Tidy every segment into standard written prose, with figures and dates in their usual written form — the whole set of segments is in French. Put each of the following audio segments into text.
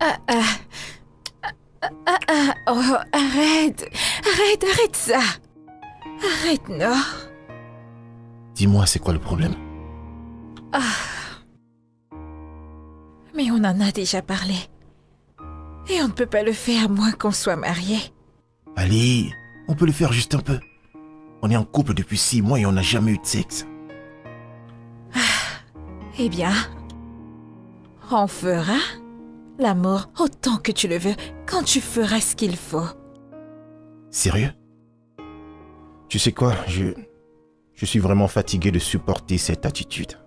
Ah, ah, oh, arrête ça. Arrête, non. Dis-moi, c'est quoi le problème? Mais on en a déjà parlé. Et on ne peut pas le faire à moins qu'on soit mariés. Allez, on peut le faire juste un peu. On est en couple depuis 6 mois et on n'a jamais eu de sexe. Eh bien, on fera l'amour autant que tu le veux, quand tu feras ce qu'il faut. Sérieux? Tu sais quoi, je suis vraiment fatigué de supporter cette attitude.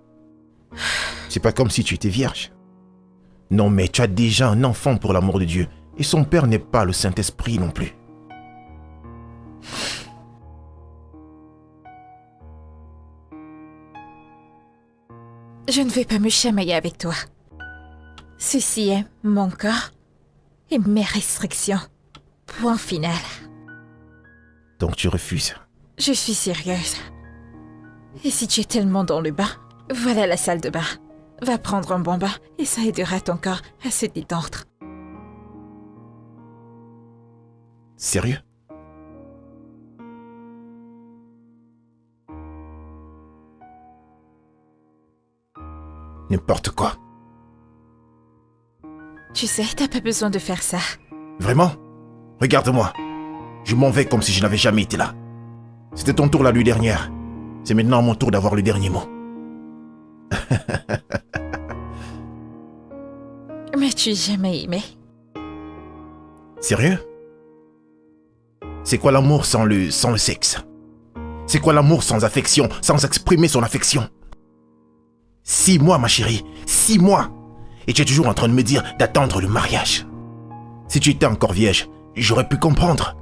C'est pas comme si tu étais vierge. Non mais tu as déjà un enfant pour l'amour de Dieu. Et son père n'est pas le Saint-Esprit non plus. Je ne vais pas me chamailler avec toi. Ceci est mon corps et mes restrictions. Point final. Donc tu refuses. Je suis sérieuse. Et si tu es tellement dans le bain, voilà la salle de bain. Va prendre un bon bain et ça aidera ton corps à se détendre. Sérieux? N'importe quoi. Tu sais, t'as pas besoin de faire ça. Vraiment? Regarde-moi. Je m'en vais comme si je n'avais jamais été là. C'était ton tour la nuit dernière. C'est maintenant mon tour d'avoir le dernier mot. M'as-tu jamais aimé? Sérieux? C'est quoi l'amour sans le sexe? C'est quoi l'amour sans affection, sans exprimer son affection? 6 mois, ma chérie, 6 mois. Et tu es toujours en train de me dire d'attendre le mariage. Si tu étais encore vierge, j'aurais pu comprendre.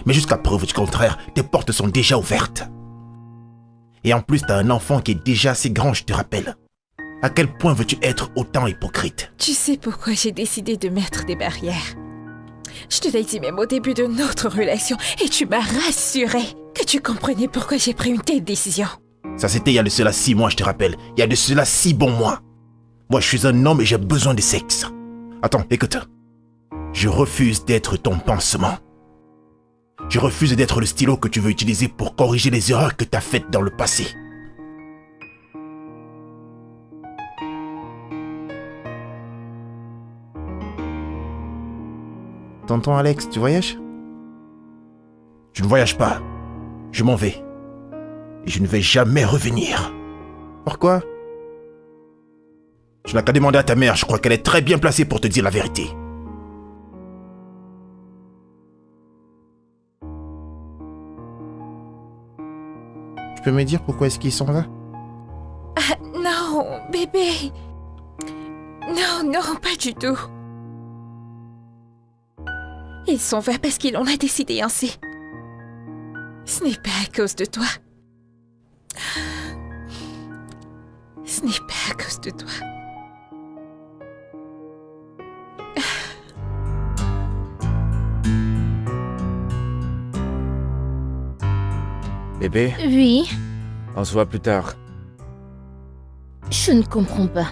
Mais jusqu'à preuve du contraire, tes portes sont déjà ouvertes. Et en plus, t'as un enfant qui est déjà assez grand, je te rappelle. À quel point veux-tu être autant hypocrite? Tu sais pourquoi j'ai décidé de mettre des barrières. Je te l'ai dit même au début de notre relation et tu m'as rassuré que tu comprenais pourquoi j'ai pris une telle décision. Ça c'était il y a de cela 6 mois, je te rappelle. Il y a de cela 6 bons mois. Moi, je suis un homme et j'ai besoin de sexe. Attends, écoute. Je refuse d'être ton pansement. Je refuse d'être le stylo que tu veux utiliser pour corriger les erreurs que tu as faites dans le passé. Tonton Alex, tu voyages? Je ne voyage pas. Je m'en vais. Et je ne vais jamais revenir. Pourquoi? Tu n'as qu'à demander à ta mère, je crois qu'elle est très bien placée pour te dire la vérité. Tu peux me dire pourquoi est-ce qu'il s'en va? Ah, non, bébé. Non, pas du tout. Il s'en va parce qu'il en a décidé ainsi. Ce n'est pas à cause de toi. Ce n'est pas à cause de toi. Bébé, Oui, on se voit plus tard. je ne comprends pas.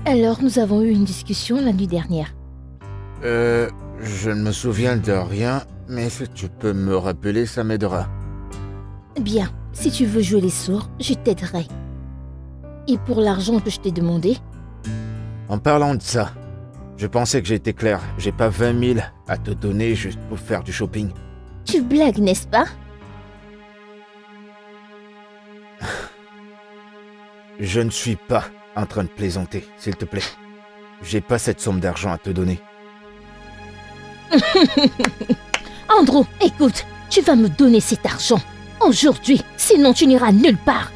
Alors, nous avons eu une discussion la nuit dernière. Je ne me souviens de rien, mais si tu peux me rappeler, ça m'aidera. Bien, si tu veux jouer les sourds, je t'aiderai. Et pour l'argent que je t'ai demandé, En parlant de ça, je pensais que j'étais clair. J'ai pas 20 000 à te donner juste pour faire du shopping. tu blagues, n'est-ce pas? Je ne suis pas en train de plaisanter, s'il te plaît. J'ai pas cette somme d'argent à te donner. Andrew, écoute, tu vas me donner cet argent. Aujourd'hui, sinon tu n'iras nulle part.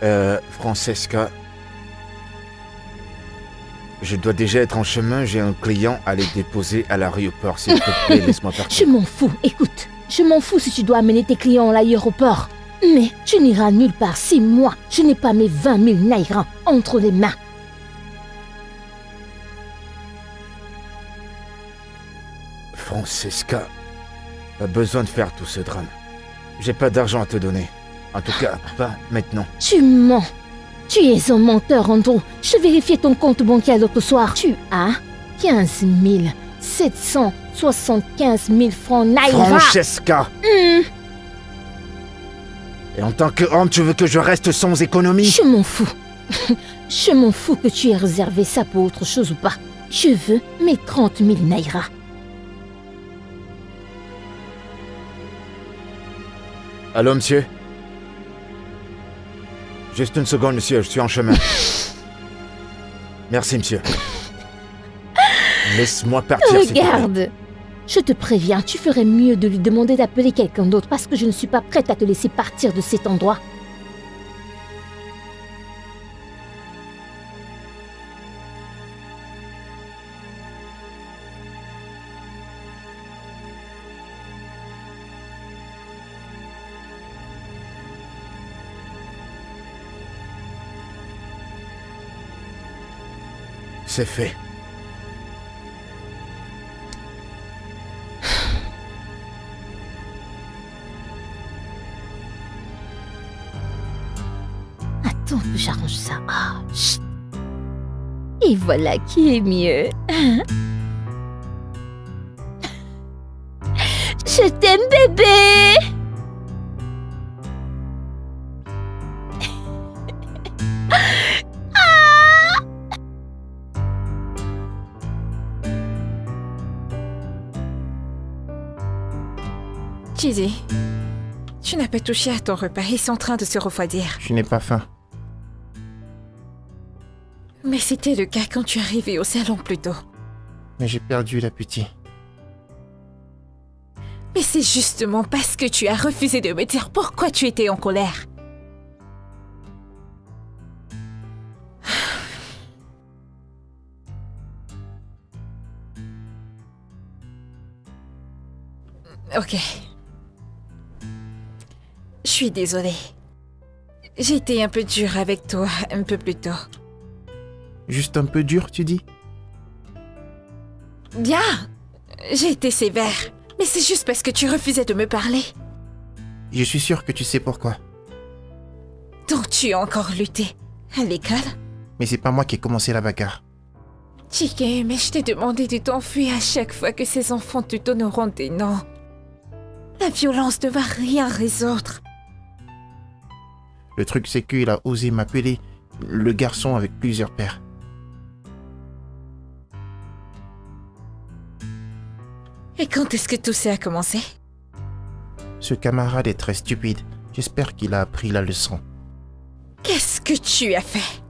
Ah, Francesca... Je dois déjà être en chemin, j'ai un client à les déposer à l'aéroport. S'il te plaît, laisse-moi je partir. m'en fous, écoute. Je m'en fous si tu dois amener tes clients à l'aéroport. Mais tu n'iras nulle part si moi, je n'ai pas mes 20 000 naira entre les mains. Francesca, pas besoin de faire tout ce drame. J'ai pas d'argent à te donner. En tout cas, pas maintenant. Tu mens. Tu es un menteur, Andrew. Je vérifiais ton compte bancaire l'autre soir. Tu as 15 775 000 francs Naira. Francesca! Et en tant que homme, tu veux que je reste sans économie? Je m'en fous. Je m'en fous que tu aies réservé ça pour autre chose ou pas. Je veux mes 30 000 Naira. Allô, monsieur? Juste une seconde, monsieur, je suis en chemin. Merci, monsieur. Laisse-moi partir, s'il te plaît. Regarde. Je te préviens, tu ferais mieux de lui demander d'appeler quelqu'un d'autre parce que je ne suis pas prête à te laisser partir de cet endroit. C'est fait. Attends que j'arrange ça. Ah, chut. Et voilà qui est mieux. Je t'aime, bébé. Chidi, tu n'as pas touché à ton repas, ils sont en train de se refroidir. Je n'ai pas faim. Mais c'était le cas quand tu es arrivé au salon plus tôt. Mais j'ai perdu l'appétit. Mais c'est justement parce que tu as refusé de me dire pourquoi tu étais en colère. Ok. Je suis désolée. J'ai été un peu dure avec toi un peu plus tôt. Juste un peu dur, tu dis? Bien, j'ai été sévère. Mais c'est juste parce que tu refusais de me parler. Je suis sûr que tu sais pourquoi. Donc tu as encore lutté à l'école? Mais c'est pas moi qui ai commencé la bagarre. Chike, mais je t'ai demandé de t'enfuir à chaque fois que ces enfants te donneront des noms. La violence ne va rien résoudre. Le truc, c'est qu'il a osé m'appeler le garçon avec plusieurs pères. Et quand est-ce que tout ça a commencé? Ce camarade est très stupide. J'espère qu'il a appris la leçon. Qu'est-ce que tu as fait?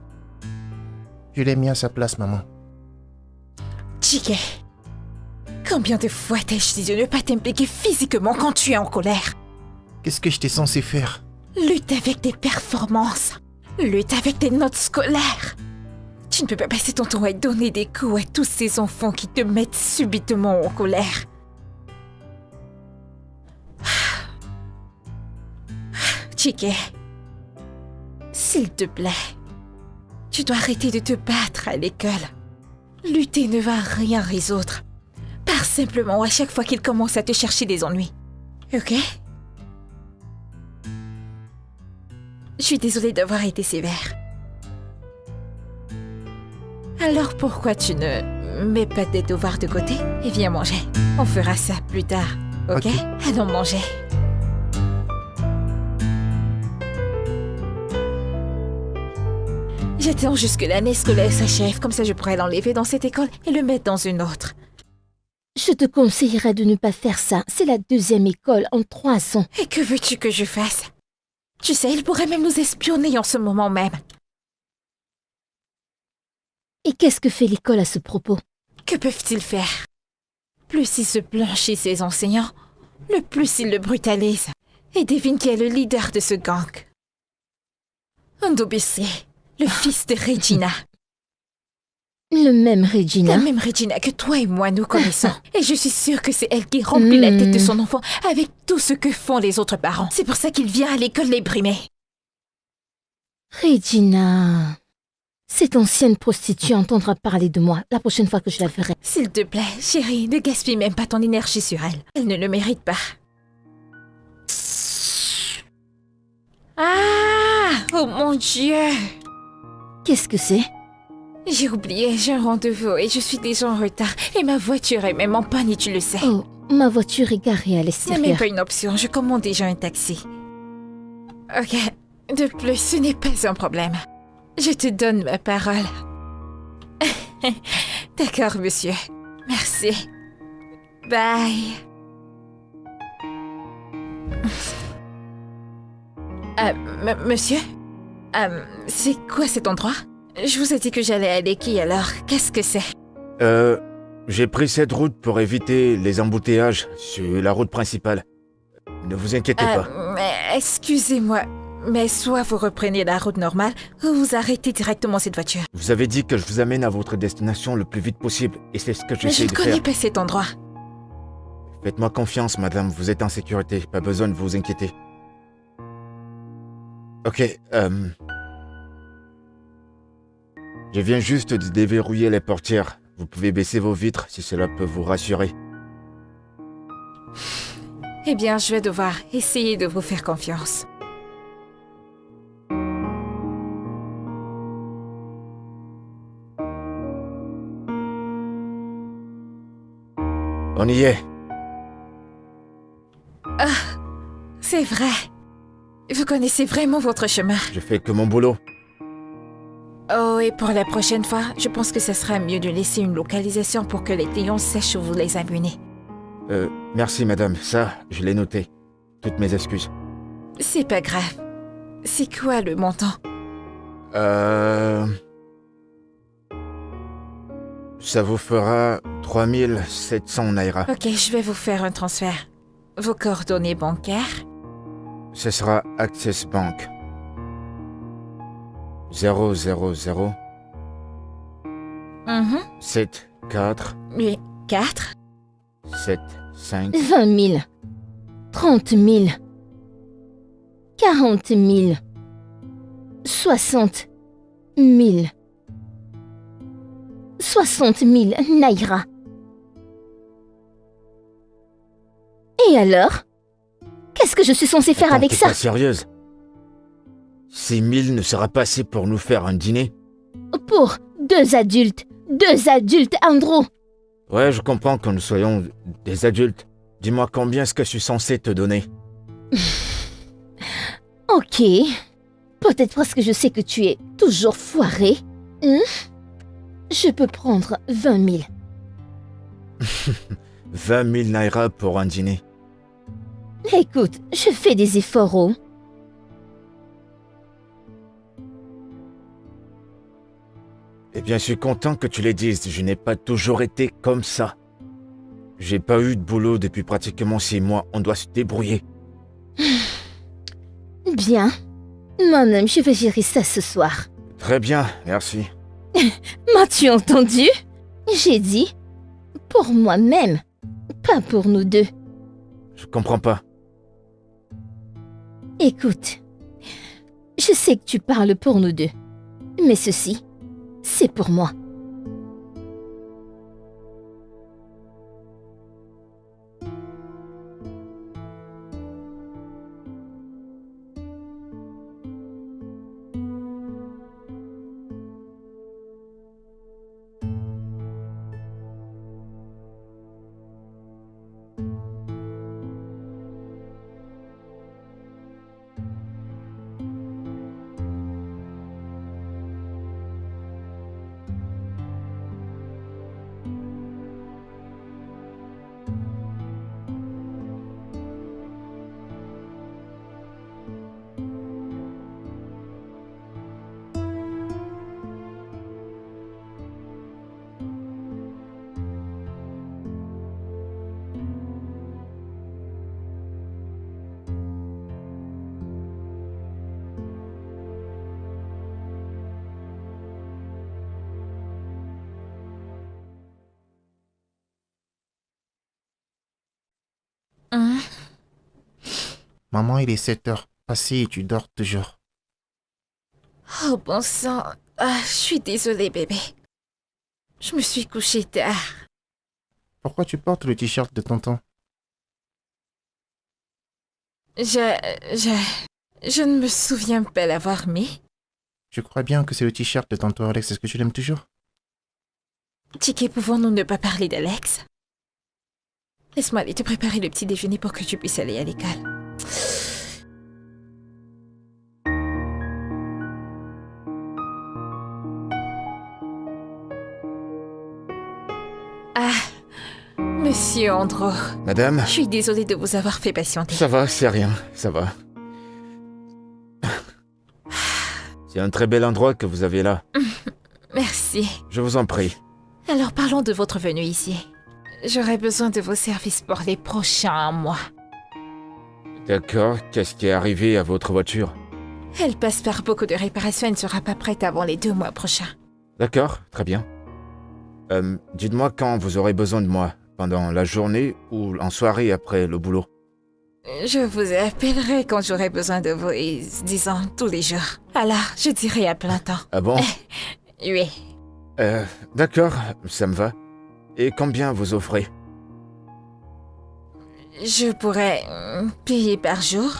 Je l'ai mis à sa place, maman. Chike, combien de fois t'ai-je dit de ne pas t'impliquer physiquement quand tu es en colère? Qu'est-ce que j'étais censé faire? Lutte avec tes performances. Lutte avec tes notes scolaires. Tu ne peux pas passer ton temps à donner des coups à tous ces enfants qui te mettent subitement en colère. Chike, s'il te plaît, tu dois arrêter de te battre à l'école. Lutter ne va rien résoudre. Pars simplement à chaque fois qu'il commence à te chercher des ennuis. Ok? Je suis désolée d'avoir été sévère. Alors pourquoi tu ne mets pas tes devoirs de côté et viens manger? On fera ça plus tard, ok? Allons manger. J'attends jusque l'année scolaire s'achève, comme ça je pourrai l'enlever dans cette école et le mettre dans une autre. Je te conseillerais de ne pas faire ça. C'est la deuxième école en 3 ans. Et que veux-tu que je fasse? Tu sais, il pourrait même nous espionner en ce moment même. Et qu'est-ce que fait l'école à ce propos? Que peuvent-ils faire? Plus ils se blanchissent ses enseignants, le plus ils le brutalisent. Et devine qui est le leader de ce gang. Ndobisi, le fils de Regina. Le même Regina. La même Regina que toi et moi nous connaissons. Et je suis sûre que c'est elle qui remplit la tête de son enfant avec tout ce que font les autres parents. C'est pour ça qu'il vient à l'école les brimer. Regina. Cette ancienne prostituée entendra parler de moi la prochaine fois que je la verrai. S'il te plaît, chérie, ne gaspille même pas ton énergie sur elle. Elle ne le mérite pas. Ah! Oh mon Dieu! Qu'est-ce que c'est? J'ai oublié, j'ai un rendez-vous et je suis déjà en retard. Et ma voiture est même en panne et tu le sais. Oh, ma voiture est garée à Ce n'est même l'extérieur. pas une option, je commande déjà un taxi. Ok, de plus, ce n'est pas un problème. Je te donne ma parole. D'accord, monsieur. Merci. Bye. Monsieur? C'est quoi cet endroit? Je vous ai dit que j'allais à Lekki, alors qu'est-ce que c'est? J'ai pris cette route pour éviter les embouteillages sur la route principale. Ne vous inquiétez pas. Excusez-moi, mais soit vous reprenez la route normale, ou vous arrêtez directement cette voiture. Vous avez dit que je vous amène à votre destination le plus vite possible, et c'est ce que Mais je j'essaie ne de connais faire. pas cet endroit. Faites-moi confiance, madame, vous êtes en sécurité, pas besoin de vous inquiéter. Ok, je viens juste de déverrouiller les portières. Vous pouvez baisser vos vitres si cela peut vous rassurer. Eh bien, je vais devoir essayer de vous faire confiance. On y est. C'est vrai. Vous connaissez vraiment votre chemin. Je fais que mon boulot. Oh, et pour la prochaine fois, je pense que ce sera mieux de laisser une localisation pour que les clients sachent où vous les amenez. Merci madame, ça, je l'ai noté. Toutes mes excuses. C'est pas grave. C'est quoi le montant? Ça vous fera 3700 naira. Ok, je vais vous faire un transfert. Vos coordonnées bancaires? Ce sera Access Bank. 000 7 4 Oui, 4? 7 5 20 000. 30 000. 40 000. 60 000. 60 000 naira. Et alors? Qu'est-ce que je suis censée faire Attends, avec t'es ça? pas sérieuse? 6 000 ne sera pas assez pour nous faire un dîner? Pour 2 adultes. 2 adultes, Andrew. Ouais, je comprends que nous soyons des adultes. Dis-moi combien est-ce que je suis censé te donner? Ok. Peut-être parce que je sais que tu es toujours foiré. Je peux prendre 20 000. 20 000 naira pour un dîner. Écoute, je fais des efforts, oh. Eh bien, je suis content que tu les dises. Je n'ai pas toujours été comme ça. J'ai pas eu de boulot depuis pratiquement 6 mois. On doit se débrouiller. Bien. Moi-même, je vais gérer ça ce soir. Très bien, merci. M'as-tu entendu? J'ai dit pour moi-même, pas pour nous deux. Je comprends pas. Écoute, je sais que tu parles pour nous deux, mais ceci, c'est pour moi. Maman, il est 7 heures passées et tu dors toujours. Oh, bon sang. Ah, je suis désolée, bébé. Je me suis couchée tard. Pourquoi tu portes le t-shirt de tonton? Je ne me souviens pas l'avoir mis. Je crois bien que c'est le t-shirt de tantôt Alex. Est-ce que tu l'aimes toujours? Chiki, pouvons-nous ne pas parler d'Alex? Laisse-moi aller te préparer le petit déjeuner pour que tu puisses aller à l'école. Ah, Monsieur Andro, Madame, je suis désolée de vous avoir fait patienter. ça va, c'est rien, ça va. C'est un très bel endroit que vous avez là. Merci. Je vous en prie. Alors parlons de votre venue ici. J'aurai besoin de vos services pour les prochains mois. D'accord, qu'est-ce qui est arrivé à votre voiture? Elle passe par beaucoup de réparations et ne sera pas prête avant les 2 mois prochains. D'accord, très bien. Dites-moi quand vous aurez besoin de moi, pendant la journée ou en soirée après le boulot. Je vous appellerai quand j'aurai besoin de vous, et disons tous les jours. Alors, je dirai à plein temps. Ah bon? Oui. D'accord, ça me va. Et combien vous offrez? Je pourrais payer par jour.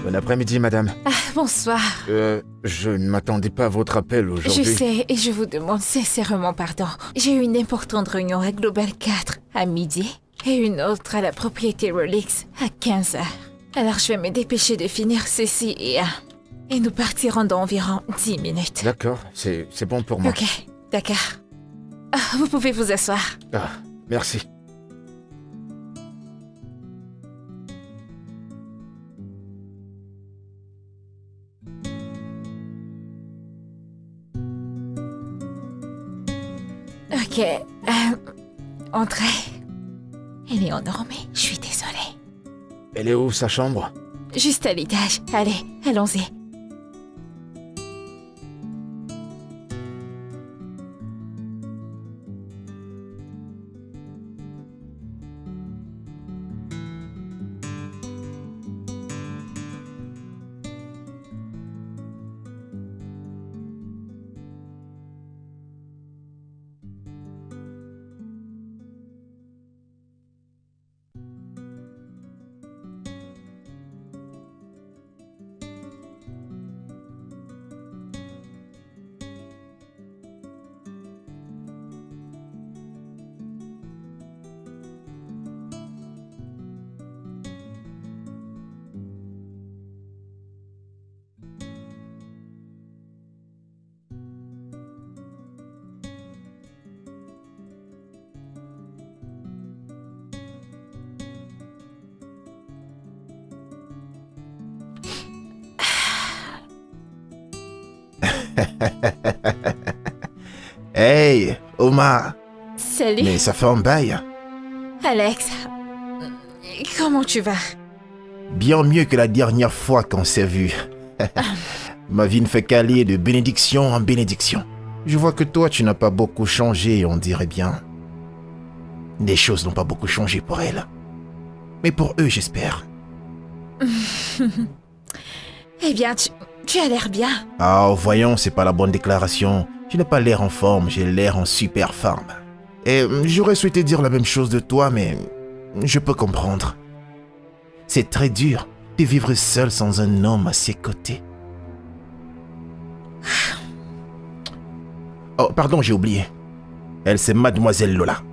Bon après-midi, madame. Ah, bonsoir. Je ne m'attendais pas à votre appel aujourd'hui. Je sais, et je vous demande sincèrement pardon. J'ai eu une importante réunion à Global 4 à midi et une autre à la propriété Rolex à 15h. Alors je vais me dépêcher de finir ceci et nous partirons dans environ 10 minutes. D'accord, c'est bon pour moi. Ok, d'accord. Ah, vous pouvez vous asseoir. Ah, merci. Ok, entrez. Elle est endormie, je suis désolée. Elle est où, sa chambre? Juste à l'étage. Allez, allons-y. Hey, Omar. Salut. Mais ça fait un bail. Alex, comment tu vas? Bien mieux que la dernière fois qu'on s'est vu. Ma vie ne fait qu'aller de bénédiction en bénédiction. Je vois que toi, tu n'as pas beaucoup changé, on dirait bien. Les choses n'ont pas beaucoup changé pour elle. Mais pour eux, j'espère. Eh bien, tu as l'air bien. Ah, voyons, c'est pas la bonne déclaration. Je n'ai pas l'air en forme, j'ai l'air en super forme. Et j'aurais souhaité dire la même chose de toi, mais je peux comprendre. C'est très dur de vivre seul sans un homme à ses côtés. Oh, pardon, j'ai oublié. Elle, c'est Mademoiselle Lola.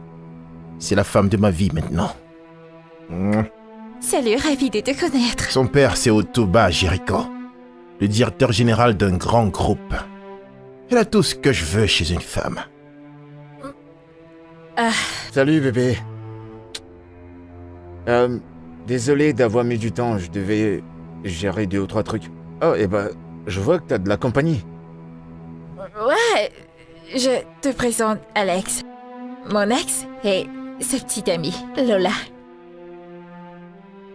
C'est la femme de ma vie maintenant. Salut, ravi de te connaître. Son père, c'est Otoba Jericho, le directeur général d'un grand groupe. Elle a tout ce que je veux chez une femme. Salut, bébé. Désolé d'avoir mis du temps, je devais gérer 2 ou 3 trucs. Oh, et bah, je vois que t'as de la compagnie. Ouais, je te présente Alex, mon ex et sa petite amie, Lola.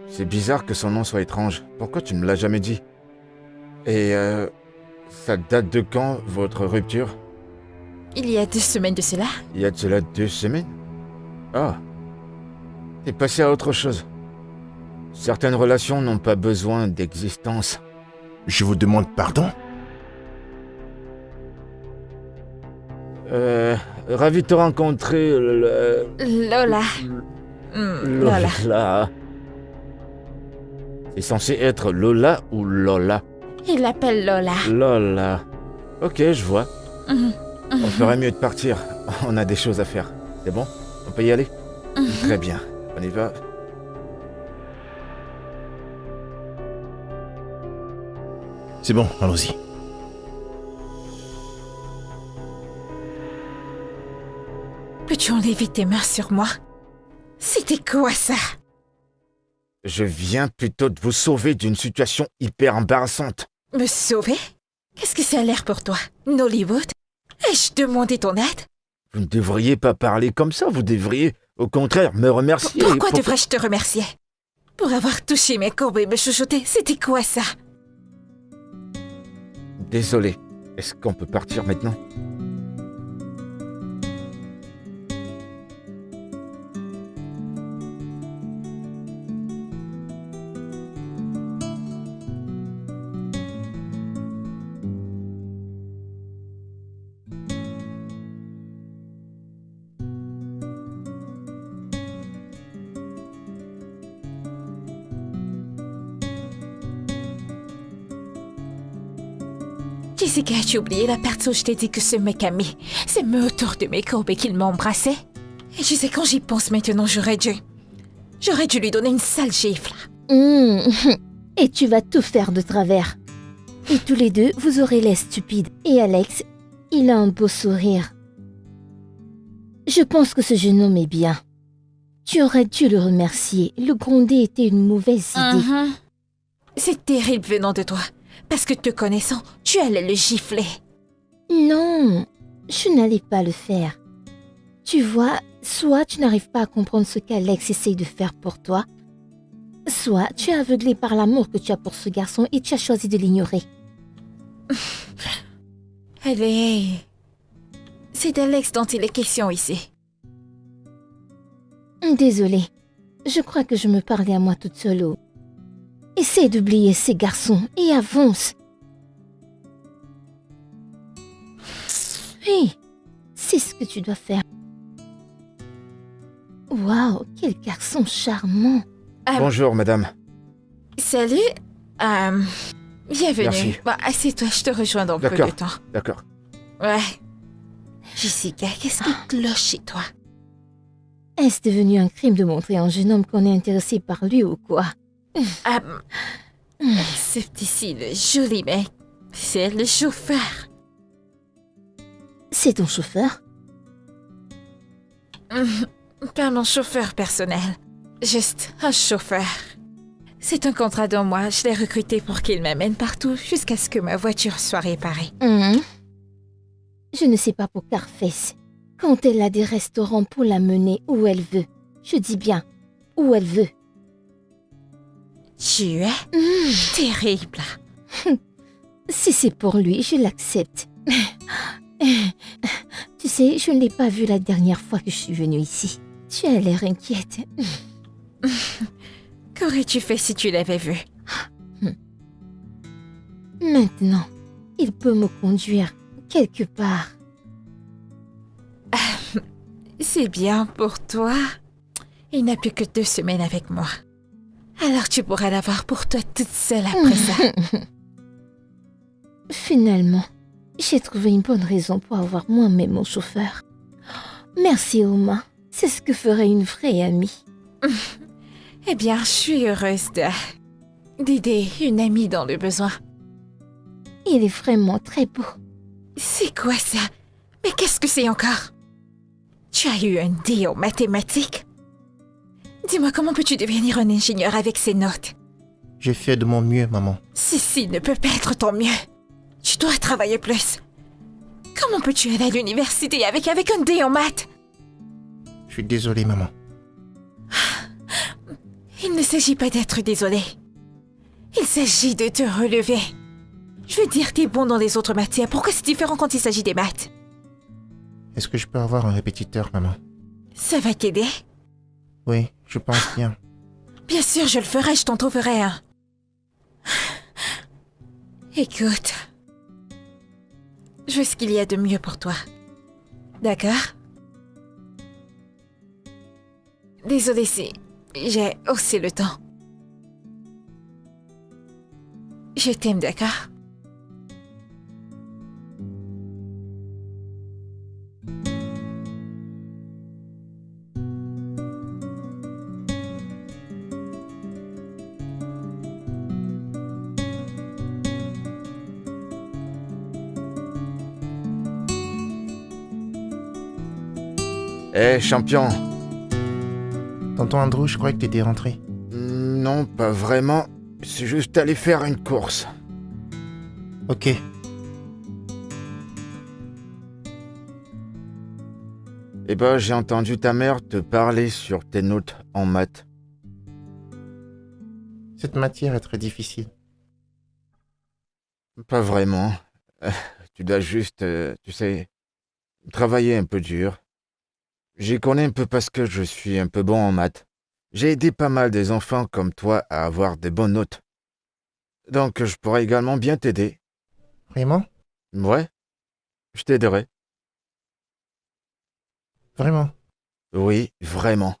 C'est bizarre que son nom soit étrange. Pourquoi tu ne me l'as jamais dit? Et ça date de quand, votre rupture? Il y a 2 semaines de cela. Il y a de cela 2 semaines? Ah. T'es passé à autre chose. Certaines relations n'ont pas besoin d'existence. Je vous demande pardon? Ravi de te rencontrer, Lola. Lola. Lola. C'est censé être Lola ou Lola? Il l'appelle Lola. Lola. Ok, je vois. Mhm. On ferait mieux de partir. On a des choses à faire. C'est bon? On peut y aller? Très bien. On y va. C'est bon, allons-y. Peux-tu enlever tes mains sur moi? C'était quoi ça? Je viens plutôt de vous sauver d'une situation hyper embarrassante. Me sauver? Qu'est-ce que ça a l'air pour toi? Nollywood? Ai-je demandé ton aide? Vous ne devriez pas parler comme ça, vous devriez, au contraire, me remercier. Pourquoi devrais-je te remercier? Pour avoir touché mes courbes et me chuchoter, c'était quoi ça? Désolé. Est-ce qu'on peut partir maintenant? Jessica, as-tu oublié la partie où je t'ai dit que ce mec a mis ses mains autour de mes courbes et qu'il m'embrassait? Et tu sais, quand j'y pense maintenant, j'aurais dû lui donner une sale gifle. Et tu vas tout faire de travers. Et tous les deux, vous aurez l'air stupide. Et Alex, il a un beau sourire. Je pense que ce jeune homme est bien. Tu aurais dû le remercier. Le gronder était une mauvaise idée. C'est terrible venant de toi. Parce que te connaissant, tu allais le gifler. Non, je n'allais pas le faire. Tu vois, soit tu n'arrives pas à comprendre ce qu'Alex essaye de faire pour toi, soit tu es aveuglé par l'amour que tu as pour ce garçon et tu as choisi de l'ignorer. Allez, c'est d'Alex dont il est question ici. Désolée, je crois que je me parlais à moi toute seule. Essaie d'oublier ces garçons et avance. Oui, c'est ce que tu dois faire. Waouh, quel garçon charmant. Bonjour, madame. Salut, bienvenue. Merci. Bon, assieds-toi, je te rejoins dans peu de D'accord. temps. D'accord. Ouais. Jessica, qu'est-ce qui cloche chez toi? Est-ce devenu un crime de montrer à un jeune homme qu'on est intéressé par lui ou quoi? Ce petit-ci, le joli mec, c'est le chauffeur. C'est ton chauffeur? Pas mon chauffeur personnel, juste un chauffeur. C'est un contrat d'un mois, je l'ai recruté pour qu'il m'amène partout jusqu'à ce que ma voiture soit réparée. Je ne sais pas pour Carface. Quand elle a des restaurants pour la mener où elle veut. Je dis bien, où elle veut. Tu es terrible. Si c'est pour lui, je l'accepte. Tu sais, je ne l'ai pas vu la dernière fois que je suis venue ici. Tu as l'air inquiète. Qu'aurais-tu fait si tu l'avais vu? Maintenant, il peut me conduire quelque part. C'est bien pour toi. Il n'a plus que 2 semaines avec moi. Alors tu pourras l'avoir pour toi toute seule après ça. Finalement, j'ai trouvé une bonne raison pour avoir moi-même mon chauffeur. Merci, Oma. C'est ce que ferait une vraie amie. Eh bien, je suis heureuse d'aider une amie dans le besoin. Il est vraiment très beau. C'est quoi ça? Mais qu'est-ce que c'est encore? Tu as eu un D en mathématiques? Dis-moi, comment peux-tu devenir un ingénieur avec ces notes? J'ai fait de mon mieux, maman. Ceci ne peut pas être ton mieux. Tu dois travailler plus. Comment peux-tu aller à l'université avec un D en maths? Je suis désolé, maman. Il ne s'agit pas d'être désolé. Il s'agit de te relever. Je veux dire, t'es bon dans les autres matières. Pourquoi c'est différent quand il s'agit des maths? Est-ce que je peux avoir un répétiteur, maman? Ça va t'aider? Oui, je pense bien. Bien sûr, je le ferai, je t'en trouverai un. Écoute, je veux ce qu'il y a de mieux pour toi. D'accord? Désolée si j'ai aussi le temps. Je t'aime, d'accord? Hé, champion. Tonton Andrew, je croyais que t'étais rentré. Non, pas vraiment. C'est juste aller faire une course. Ok. Eh ben, j'ai entendu ta mère te parler sur tes notes en maths. Cette matière est très difficile. Pas vraiment. Tu dois juste, tu sais, travailler un peu dur. J'y connais un peu parce que je suis un peu bon en maths. J'ai aidé pas mal des enfants comme toi à avoir des bonnes notes. Donc, je pourrais également bien t'aider. Vraiment? Ouais, je t'aiderai. Vraiment? Oui, vraiment.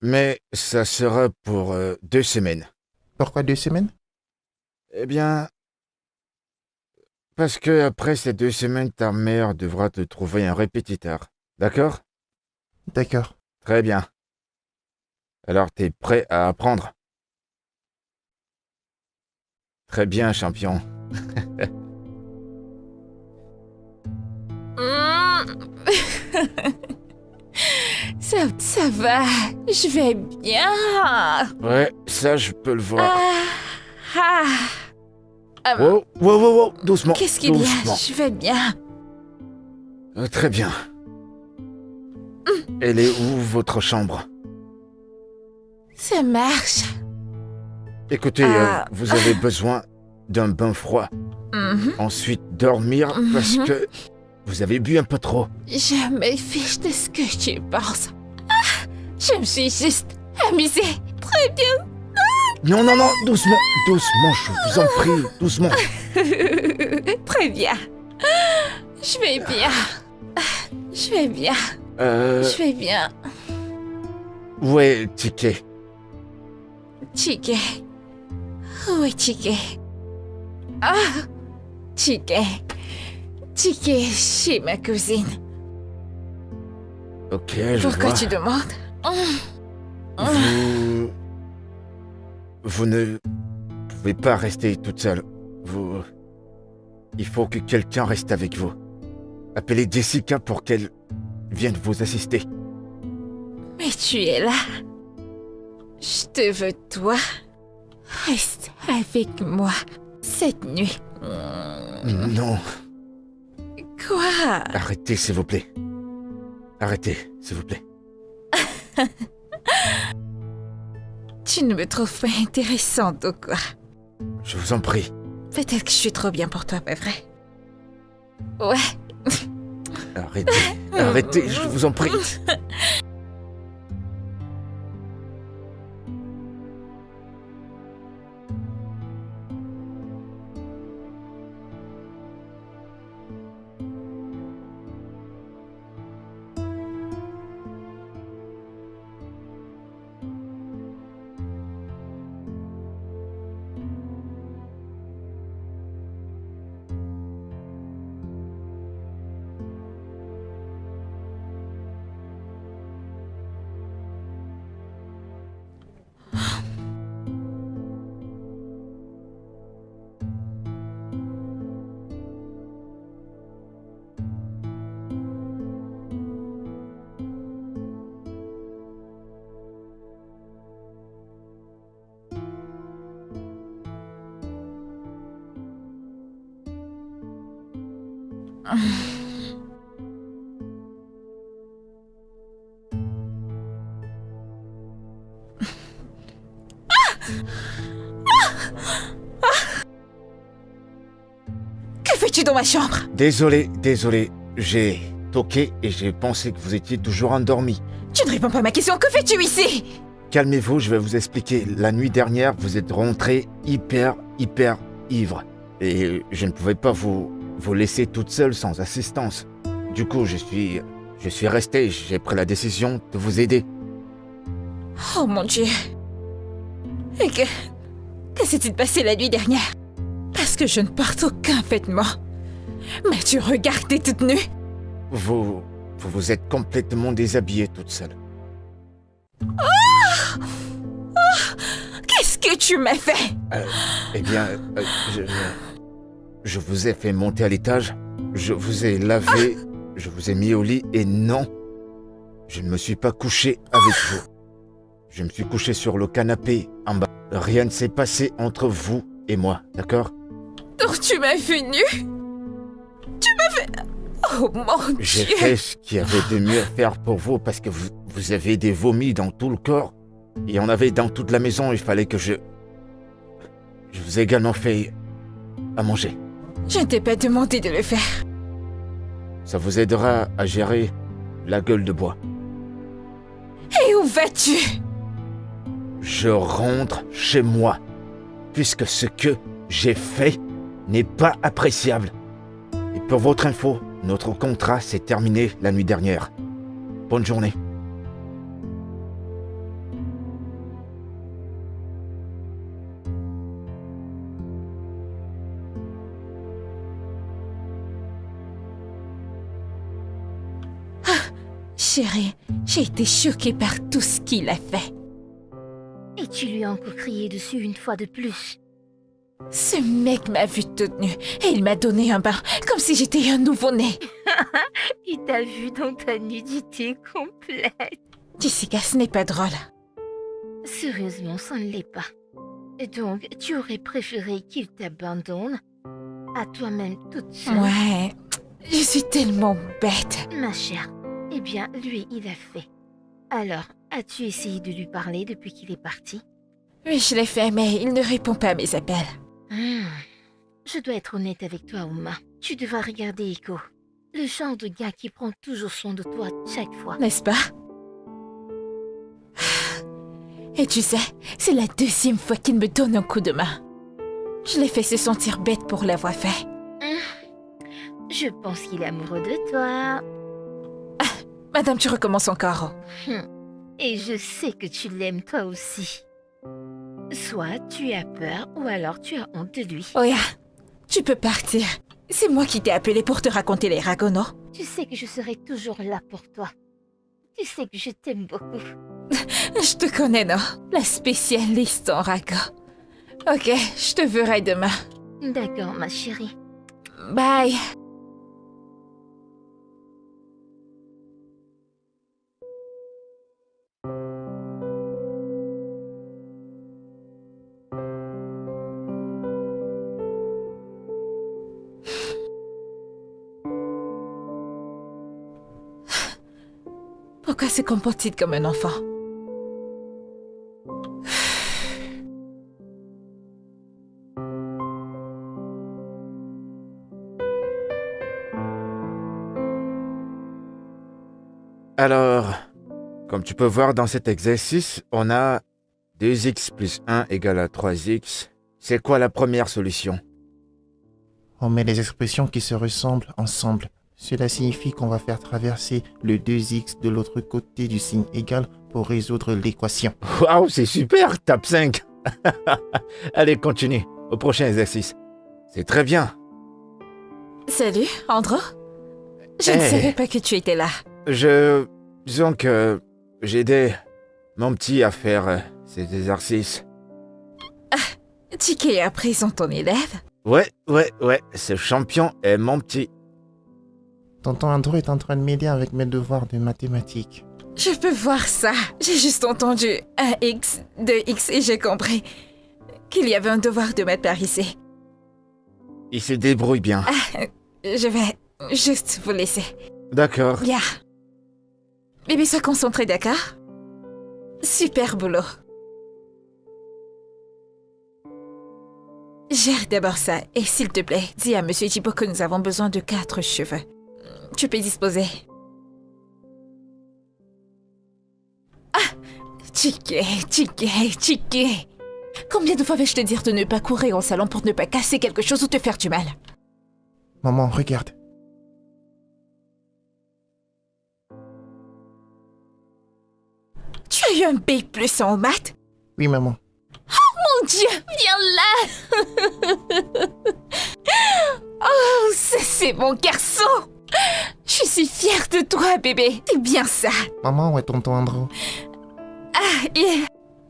Mais ça sera pour 2 semaines. Pourquoi 2 semaines? Eh bien, parce que après ces 2 semaines, ta mère devra te trouver un répétiteur. D'accord? D'accord. Très bien. Alors, t'es prêt à apprendre? Très bien, champion. Ça va, je vais bien. Ouais, ça, je peux le voir. Ah. Wow, wow, wow, wow, doucement. Qu'est-ce qu'il y a? Doucement. Je vais bien. Très bien. Elle est où, votre chambre? Ça marche. Écoutez, Ah. vous avez besoin d'un bain froid. Mhm. Ensuite, dormir parce que vous avez bu un peu trop. Je me fiche de ce que tu penses. Je me suis juste amusée. Très bien. Non, non, non, doucement, doucement, je vous en prie, doucement. Très bien. Je vais bien. Je vais bien. Je vais bien. Où est Ticket? Chiquet. Où est Chiquet? Ah! Chiquet. Chiquet chez ma cousine. Ok, je Pourquoi vois. tu demandes? Vous ne pouvez pas rester toute seule. Il faut que quelqu'un reste avec vous. Appelez Jessica pour qu'elle vienne vous assister. Mais tu es là. Je te veux, toi. Reste avec moi cette nuit. Non, Quoi? arrêtez s'il vous plaît. Arrêtez, s'il vous plaît. Tu ne me trouves pas intéressante ou quoi? Je vous en prie. Peut-être que je suis trop bien pour toi, pas vrai? Ouais. Arrêtez, arrêtez, je vous en prie. Que fais-tu dans ma chambre? Désolé. J'ai toqué et j'ai pensé que vous étiez toujours endormi. Tu ne réponds pas à ma question, que fais-tu ici? Calmez-vous, je vais vous expliquer. La nuit dernière, vous êtes rentré hyper ivre. Et je ne pouvais pas vous laisser toute seule sans assistance. Du coup, je suis resté. J'ai pris la décision de vous aider. Oh mon Dieu. Et que s'est-il passé la nuit dernière? Parce que je ne porte aucun vêtement. Mais tu regardais toute nue. Vous vous êtes complètement déshabillée toute seule. Qu'est-ce que tu m'as fait? Eh bien, je vous ai fait monter à l'étage. Je vous ai lavé. Je vous ai mis au lit. Et non, je ne me suis pas couché avec vous. Je me suis couché sur le canapé en bas. Rien ne s'est passé entre vous et moi, d'accord? Donc tu m'as vu nue? Tu m'as fait... Oh mon Dieu. J'ai fait ce qu'il y avait de mieux à faire pour vous parce que vous avez des vomis dans tout le corps. Et on avait dans toute la maison, il fallait que je vous ai également fait à manger. Je ne t'ai pas demandé de le faire. Ça vous aidera à gérer la gueule de bois. Et où vas-tu? Je rentre chez moi, puisque ce que j'ai fait n'est pas appréciable. Et pour votre info, notre contrat s'est terminé la nuit dernière. Bonne journée. Chérie, j'ai été choquée par tout ce qu'il a fait. Et tu lui as encore crié dessus une fois de plus. Ce mec m'a vue toute nue et il m'a donné un bain comme si j'étais un nouveau-né. Il t'a vu dans ta nudité complète. Jessica, ce n'est pas drôle. Sérieusement, ça ne l'est pas. Et donc, tu aurais préféré qu'il t'abandonne à toi-même toute seule. Ouais, je suis tellement bête. Ma chère, eh bien, lui, il a fait. Alors, as-tu essayé de lui parler depuis qu'il est parti? Oui, je l'ai fait, mais il ne répond pas à mes appels. Je dois être honnête avec toi, Uma. Tu devras regarder Echo. Le genre de gars qui prend toujours soin de toi chaque fois. N'est-ce pas? Et tu sais, c'est la deuxième fois qu'il me donne un coup de main. Je l'ai fait se sentir bête pour l'avoir fait. Je pense qu'il est amoureux de toi. Madame, tu recommences encore. Et je sais que tu l'aimes toi aussi. Soit tu as peur ou alors tu as honte de lui. Oya, tu peux partir. C'est moi qui t'ai appelé pour te raconter les ragots. Tu sais que je serai toujours là pour toi. Tu sais que je t'aime beaucoup. Je te connais, non? La spécialiste en ragots. Ok, je te verrai demain. D'accord, ma chérie. Bye. Pourquoi se comporte-t-il comme un enfant? Alors, comme tu peux voir dans cet exercice, on a 2x plus 1 égale à 3x. C'est quoi la première solution? On met les expressions qui se ressemblent ensemble. Cela signifie qu'on va faire traverser le 2x de l'autre côté du signe égal pour résoudre l'équation. Waouh, c'est super, tape 5. Allez, continue, au prochain exercice. C'est très bien. Salut, Andrew. Je ne Hey. savais pas que tu étais là. Disons que j'aidais mon petit à faire ses exercices. Tiki est à présent ton élève. Ouais, ce champion est mon petit. Tonton Andrew est en train de m'aider avec mes devoirs de mathématiques. Je peux voir ça. J'ai juste entendu 1x, 2x et j'ai compris qu'il y avait un devoir de maths par ici. Il se débrouille bien. Je vais juste vous laisser. D'accord. Bien. Bébé, sois concentré, d'accord? Super boulot. Gère d'abord ça, et s'il te plaît, dis à Monsieur Jibo que nous avons besoin de 4 cheveux. Tu peux disposer. Ah! Chiqué. Combien de fois vais-je te dire de ne pas courir au salon pour ne pas casser quelque chose ou te faire du mal? Maman, regarde. Tu as eu un B+ en maths? Oui, maman. Mon Dieu, viens là! Oh, ça c'est mon garçon! Je suis fière de toi, bébé. C'est bien ça. Maman, où est tonton Andrew? Ah,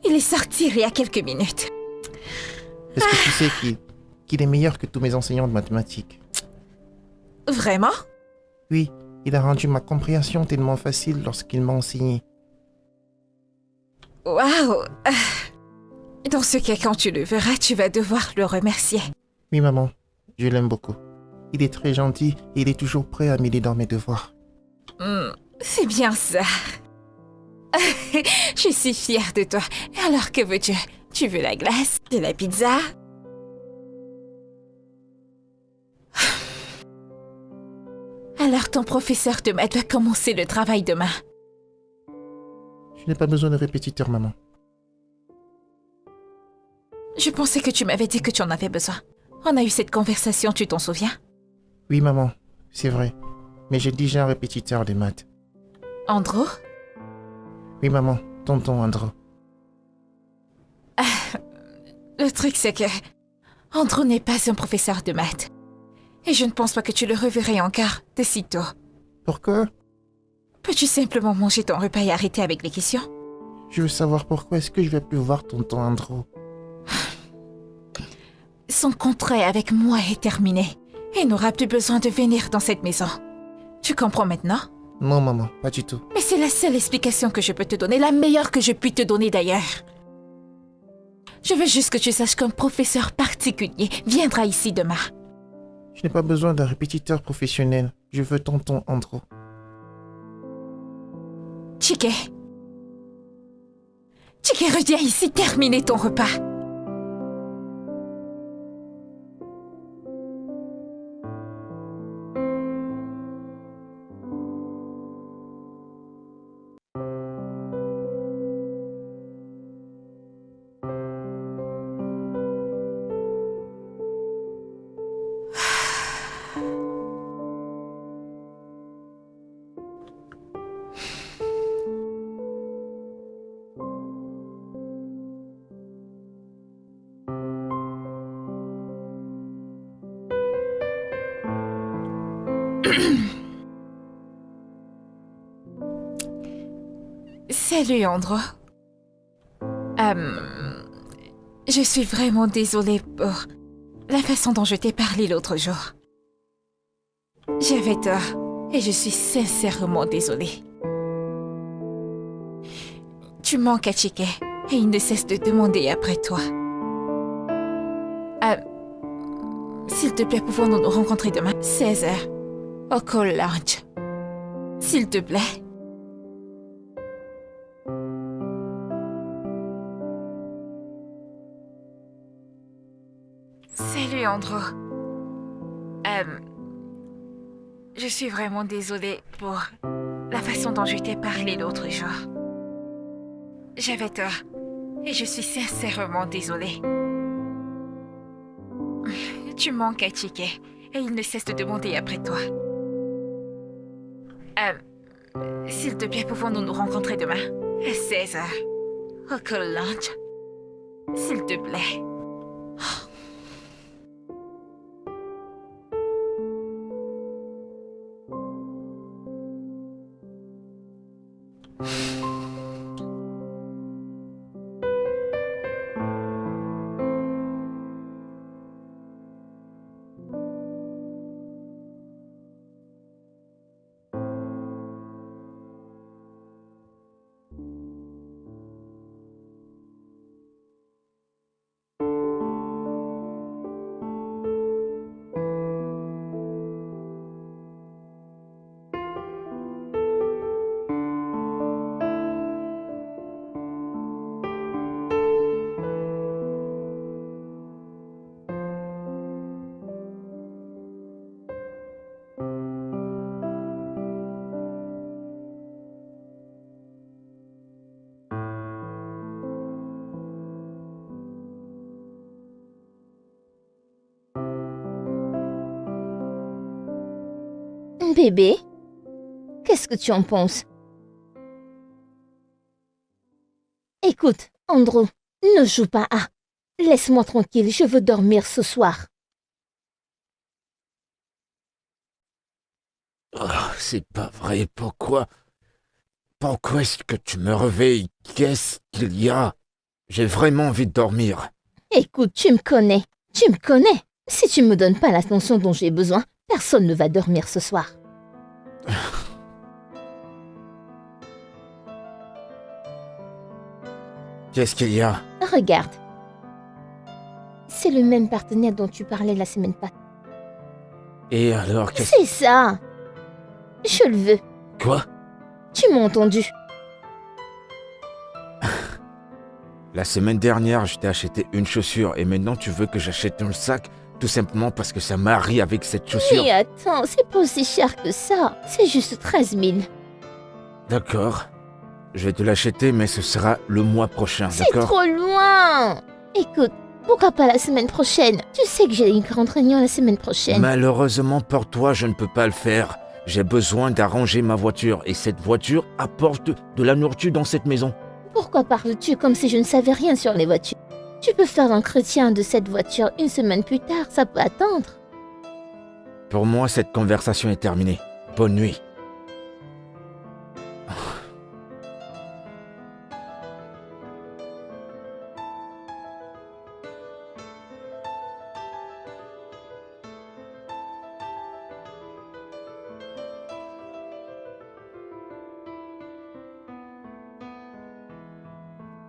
il est sorti il y a quelques minutes. Est-ce que tu sais qu'il est meilleur que tous mes enseignants de mathématiques? Vraiment? Oui, il a rendu ma compréhension tellement facile lorsqu'il m'a enseigné. Waouh! Dans ce cas, quand tu le verras, tu vas devoir le remercier. Oui, maman, je l'aime beaucoup. Il est très gentil et il est toujours prêt à m'aider dans mes devoirs. C'est bien ça. Je suis fière de toi. Alors que veux-tu? Tu veux la glace? De la pizza? Alors ton professeur de maths doit commencer le travail demain. Je n'ai pas besoin de répétiteur, maman. Je pensais que tu m'avais dit que tu en avais besoin. On a eu cette conversation, tu t'en souviens? Oui, maman, c'est vrai. Mais j'ai déjà un répétiteur de maths. Andrew? Oui, maman, tonton Andrew. Le truc, c'est que Andrew n'est pas un professeur de maths. Et je ne pense pas que tu le reverrai encore de sitôt. Pourquoi? Peux-tu simplement manger ton repas et arrêter avec les questions? Je veux savoir pourquoi est-ce que je vais plus voir tonton Andrew. Son contrat avec moi est terminé. Il n'aura plus besoin de venir dans cette maison. Tu comprends maintenant? Non, maman, pas du tout. Mais c'est la seule explication que je peux te donner, la meilleure que je puis te donner d'ailleurs. Je veux juste que tu saches qu'un professeur particulier viendra ici demain. Je n'ai pas besoin d'un répétiteur professionnel. Je veux tonton Andrew. Chiquet, reviens ici terminer ton repas. Salut Andrew. Je suis vraiment désolée pour la façon dont je t'ai parlé l'autre jour. J'avais tort et je suis sincèrement désolée. Tu manques à Chiquet et il ne cesse de demander après toi. S'il te plaît, pouvons-nous nous rencontrer demain, 16h, au Call Lounge. S'il te plaît. Salut Andrew. Je suis vraiment désolée pour la façon dont je t'ai parlé l'autre jour. J'avais tort et je suis sincèrement désolée. Tu manques à Chiquet et il ne cesse de demander après toi. S'il te plaît, pouvons-nous nous rencontrer demain à 16h au Call Lounge? S'il te plaît. Bébé, qu'est-ce que tu en penses? Écoute, Andrew, ne joue pas à. Laisse-moi tranquille, je veux dormir ce soir. Oh, c'est pas vrai, pourquoi? Pourquoi est-ce que tu me réveilles? Qu'est-ce qu'il y a? J'ai vraiment envie de dormir. Écoute, tu me connais. Tu me connais. Si tu me donnes pas l'attention dont j'ai besoin, personne ne va dormir ce soir. Qu'est-ce qu'il y a? Regarde. C'est le même partenaire dont tu parlais la semaine passée. Et alors, qu'est-ce... C'est ça. Je le veux. Quoi? Tu m'as entendu. La semaine dernière, je t'ai acheté une chaussure et maintenant tu veux que j'achète un sac tout simplement parce que ça marie avec cette chaussure. Mais attends, c'est pas aussi cher que ça. C'est juste 13 000. D'accord. Je vais te l'acheter, mais ce sera le mois prochain, C'est d'accord? trop loin. Écoute, pourquoi pas la semaine prochaine? Tu sais que j'ai une grande réunion la semaine prochaine. Malheureusement pour toi, je ne peux pas le faire. J'ai besoin d'arranger ma voiture et cette voiture apporte de la nourriture dans cette maison. Pourquoi parles-tu comme si je ne savais rien sur les voitures? Tu peux faire l'entretien de cette voiture une semaine plus tard, ça peut attendre. Pour moi, cette conversation est terminée. Bonne nuit.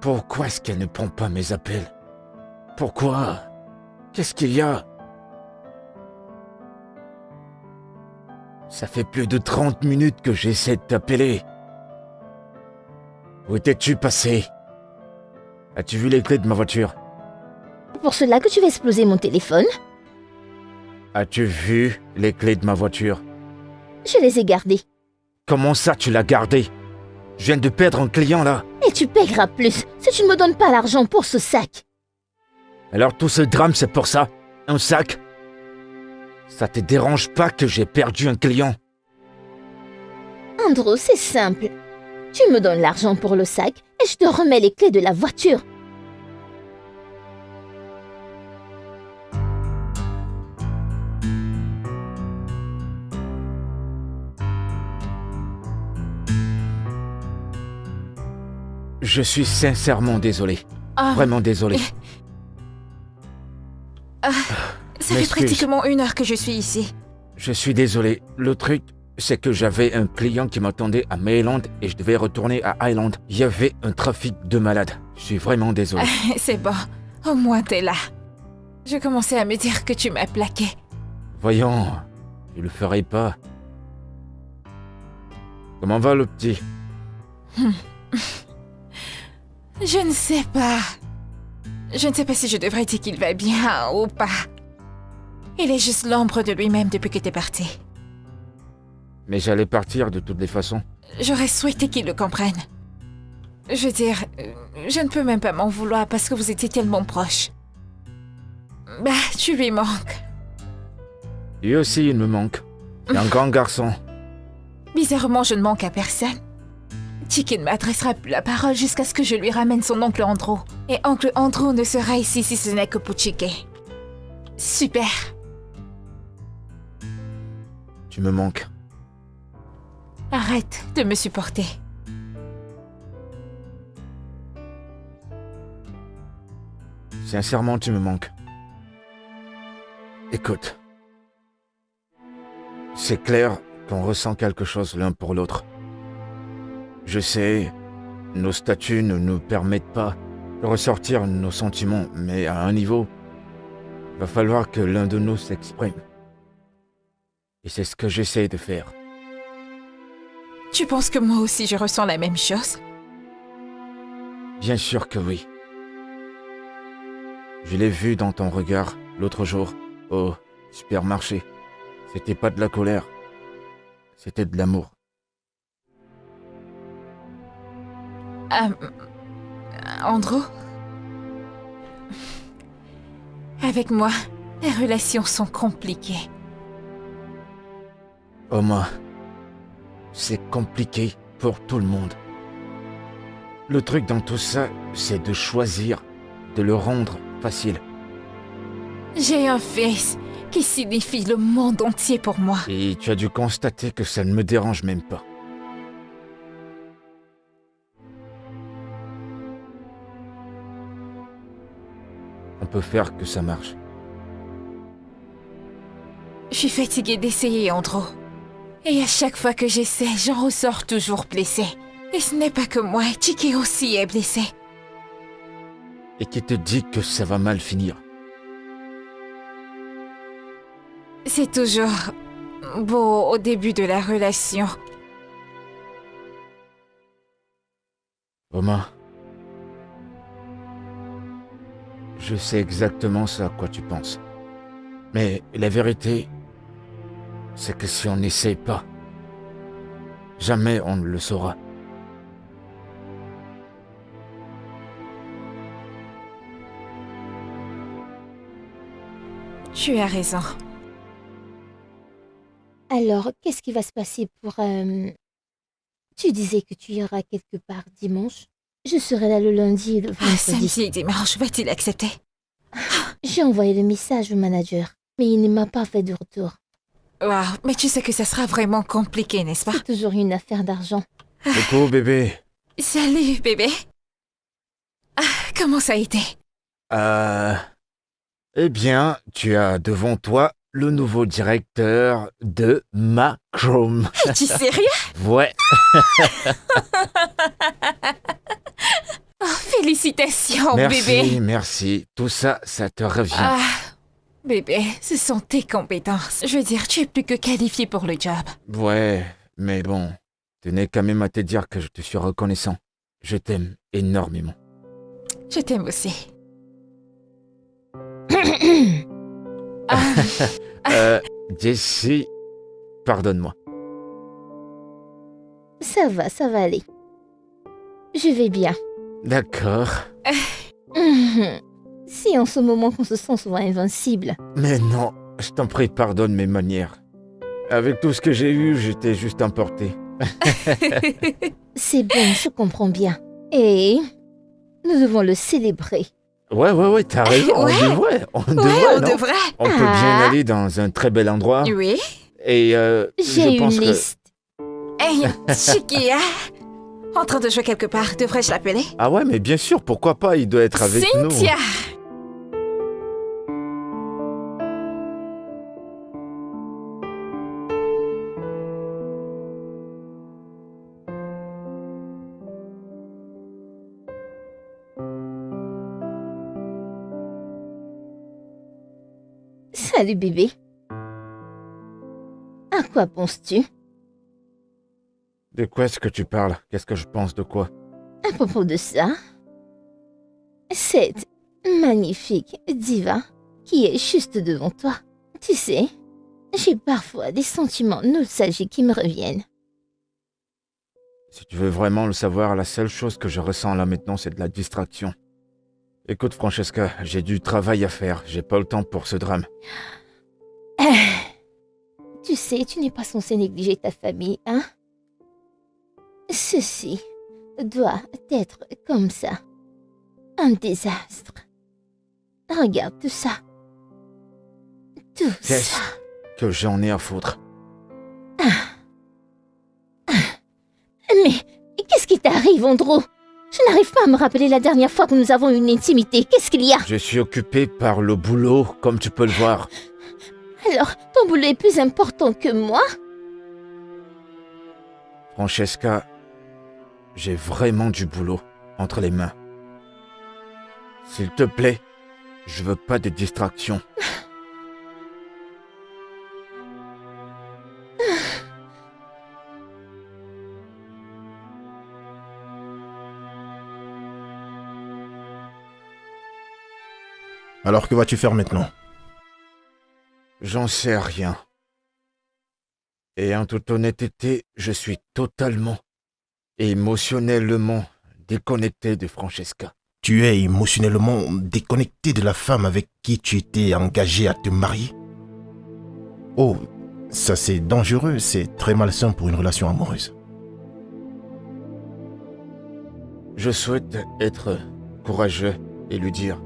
Pourquoi est-ce qu'elle ne prend pas mes appels? Pourquoi? Qu'est-ce qu'il y a? Ça fait plus de 30 minutes que j'essaie de t'appeler. Où étais-tu passé? As-tu vu les clés de ma voiture? C'est pour cela que tu vas exploser mon téléphone. As-tu vu les clés de ma voiture? Je les ai gardées. Comment ça tu l'as gardé? Je viens de perdre un client là. Et tu paieras plus si tu ne me donnes pas l'argent pour ce sac. Alors tout ce drame c'est pour ça? Un sac? Ça te dérange pas que j'ai perdu un client? Andrew, c'est simple. Tu me donnes l'argent pour le sac et je te remets les clés de la voiture. Je suis sincèrement désolé. Ah, Vraiment désolé. ça fait M'excuse. pratiquement 1 heure que je suis ici. Je suis désolé. Le truc, c'est que j'avais un client qui m'attendait à Mayland et je devais retourner à Highland. Il y avait un trafic de malades. Je suis vraiment désolé. C'est bon, au moins t'es là. Je commençais à me dire que tu m'as plaqué. Voyons, je le ferai pas. Comment va le petit? Je ne sais pas. Je ne sais pas si je devrais dire qu'il va bien ou pas. Il est juste l'ombre de lui-même depuis que t'es parti. Mais j'allais partir de toutes les façons. J'aurais souhaité qu'il le comprenne. Je veux dire, je ne peux même pas m'en vouloir parce que vous étiez tellement proches. Bah, tu lui manques. Lui aussi, il me manque. C'est un grand garçon. Bizarrement, je ne manque à personne. Chicken m'adressera plus la parole jusqu'à ce que je lui ramène son oncle Andrew. Et oncle Andrew ne sera ici si ce n'est que pour Chicken. Super. Tu me manques. Arrête de me supporter. Sincèrement, tu me manques. Écoute. C'est clair qu'on ressent quelque chose l'un pour l'autre. Je sais, nos statuts ne nous permettent pas de ressortir nos sentiments, mais à un niveau, il va falloir que l'un de nous s'exprime. Et c'est ce que j'essaie de faire. Tu penses que moi aussi je ressens la même chose? Bien sûr que oui. Je l'ai vu dans ton regard l'autre jour au supermarché. C'était pas de la colère, c'était de l'amour. Andrew? Avec moi, les relations sont compliquées. Oma, c'est compliqué pour tout le monde. Le truc dans tout ça, c'est de choisir, de le rendre facile. J'ai un fils qui signifie le monde entier pour moi. Et tu as dû constater que ça ne me dérange même pas. On peut faire que ça marche. Je suis fatiguée d'essayer, Andrew. Et à chaque fois que j'essaie, j'en ressors toujours blessée. Et ce n'est pas que moi, Chiki aussi est blessé. Et qui te dit que ça va mal finir? C'est toujours beau au début de la relation. Oma, je sais exactement ce à quoi tu penses. Mais la vérité, c'est que si on n'essaie pas, jamais on ne le saura. Tu as raison. Alors, qu'est-ce qui va se passer pour... Tu disais que tu iras quelque part dimanche. Je serai là le lundi et le vendredi. Samedi et dimanche, va-t-il accepter? J'ai envoyé le message au manager, mais il ne m'a pas fait de retour. Wow, mais tu sais que ça sera vraiment compliqué, n'est-ce pas? C'est toujours une affaire d'argent. Coucou bébé. Salut, bébé. Comment ça a été? Eh bien, tu as devant toi le nouveau directeur de Macrom. Es-tu sérieux? Ouais. Oh, félicitations, Merci, bébé. merci. Tout ça, ça te revient. Bébé, ce sont tes compétences. Je veux dire, tu es plus que qualifié pour le job. Ouais, mais bon, tenais quand même à te dire que je te suis reconnaissant. Je t'aime énormément. Je t'aime aussi. Jessie, pardonne-moi. Ça va aller. Je vais bien. D'accord. Si en ce moment qu'on se sent souvent invincible. Mais non, je t'en prie, pardonne mes manières. Avec tout ce que j'ai eu, j'étais juste emporté. C'est bon, je comprends bien. Et nous devons le célébrer. Ouais, t'as raison, Ouais. on On devrait, non? devrait. On peut bien aller dans un très bel endroit. Oui. Et J'ai je pense une que... liste. Hey, Chiki, en train de jouer quelque part, devrais-je l'appeler? Ah ouais, mais bien sûr, pourquoi pas, il doit être avec nous. Cynthia! Salut bébé. À quoi penses-tu? De quoi est-ce que tu parles? Qu'est-ce que je pense de quoi? À propos de ça, cette magnifique diva qui est juste devant toi. Tu sais, j'ai parfois des sentiments nostalgiques qui me reviennent. Si tu veux vraiment le savoir, la seule chose que je ressens là maintenant, c'est de la distraction. Écoute, Francesca, j'ai du travail à faire. J'ai pas le temps pour ce drame. Tu sais, tu n'es pas censé négliger ta famille, hein? Ceci doit être comme ça. Un désastre. Regarde tout ça. Tout Qu'est-ce ça. que j'en ai à foutre? Mais qu'est-ce qui t'arrive, Andrew? Je n'arrive pas à me rappeler la dernière fois que nous avons eu une intimité. Qu'est-ce qu'il y a? Je suis occupé par le boulot, comme tu peux le voir. Alors, ton boulot est plus important que moi? Francesca, j'ai vraiment du boulot entre les mains. S'il te plaît, je veux pas de distraction. Alors que vas-tu faire maintenant? J'en sais rien. Et en toute honnêteté, je suis totalement et émotionnellement déconnecté de Francesca. Tu es émotionnellement déconnecté de la femme avec qui tu étais engagé à te marier? Oh, Ça, c'est dangereux, c'est très malsain pour une relation amoureuse. Je souhaite être courageux et lui dire.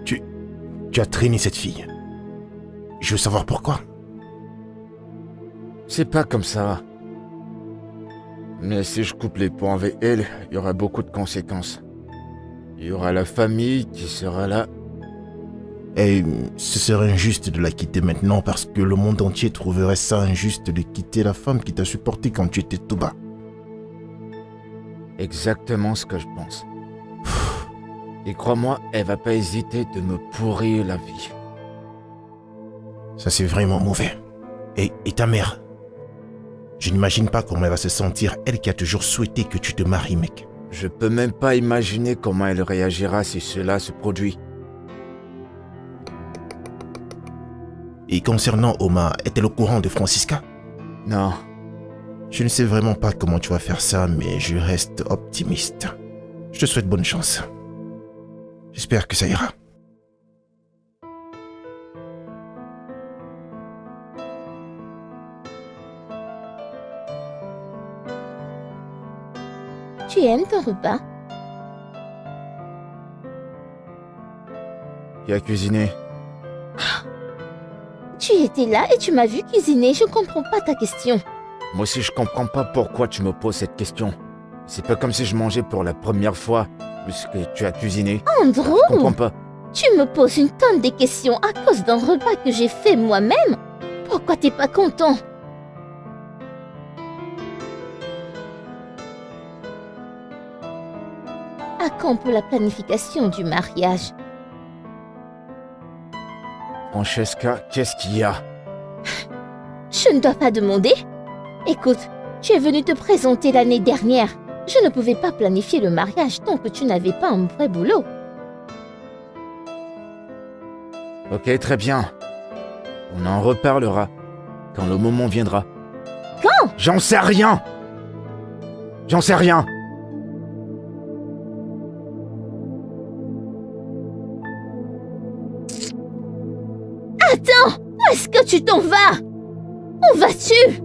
Tu as traîné cette fille. Je veux savoir pourquoi. C'est pas comme ça. Mais si je coupe les ponts avec elle, il y aura beaucoup de conséquences. Il y aura la famille qui sera là. Et ce serait injuste de la quitter maintenant parce que le monde entier trouverait ça injuste de quitter la femme qui t'a supporté quand tu étais tout bas. Exactement ce que je pense. Et crois-moi, elle va pas hésiter de me pourrir la vie. Ça, c'est vraiment mauvais. Et ta mère? Je n'imagine pas comment elle va se sentir, elle qui a toujours souhaité que tu te maries, mec. Je peux même pas imaginer comment elle réagira si cela se produit. Et concernant Oma, est-elle au courant de Francisca? Non, Je ne sais vraiment pas comment tu vas faire ça, mais je reste optimiste. Je te souhaite bonne chance. J'espère que ça ira. Tu aimes ton repas? qui a cuisiné? Tu étais là et tu m'as vu cuisiner, je comprends pas ta question. Moi aussi, je comprends pas pourquoi tu me poses cette question. C'est pas comme si je mangeais pour la première fois, puisque tu as cuisiné. Andrew, Je comprends pas. tu me poses une tonne de questions à cause d'un repas que j'ai fait moi-même. Pourquoi t'es pas content? À quand pour la planification du mariage? Francesca, qu'est-ce qu'il y a? Je ne dois pas demander. Écoute, tu es venu te présenter l'année dernière. Je ne pouvais pas planifier le mariage tant que tu n'avais pas un vrai boulot. Ok, très bien. On en reparlera quand le moment viendra. Quand? J'en sais rien. J'en sais rien. Attends! Où est-ce que tu t'en vas? Où vas-tu?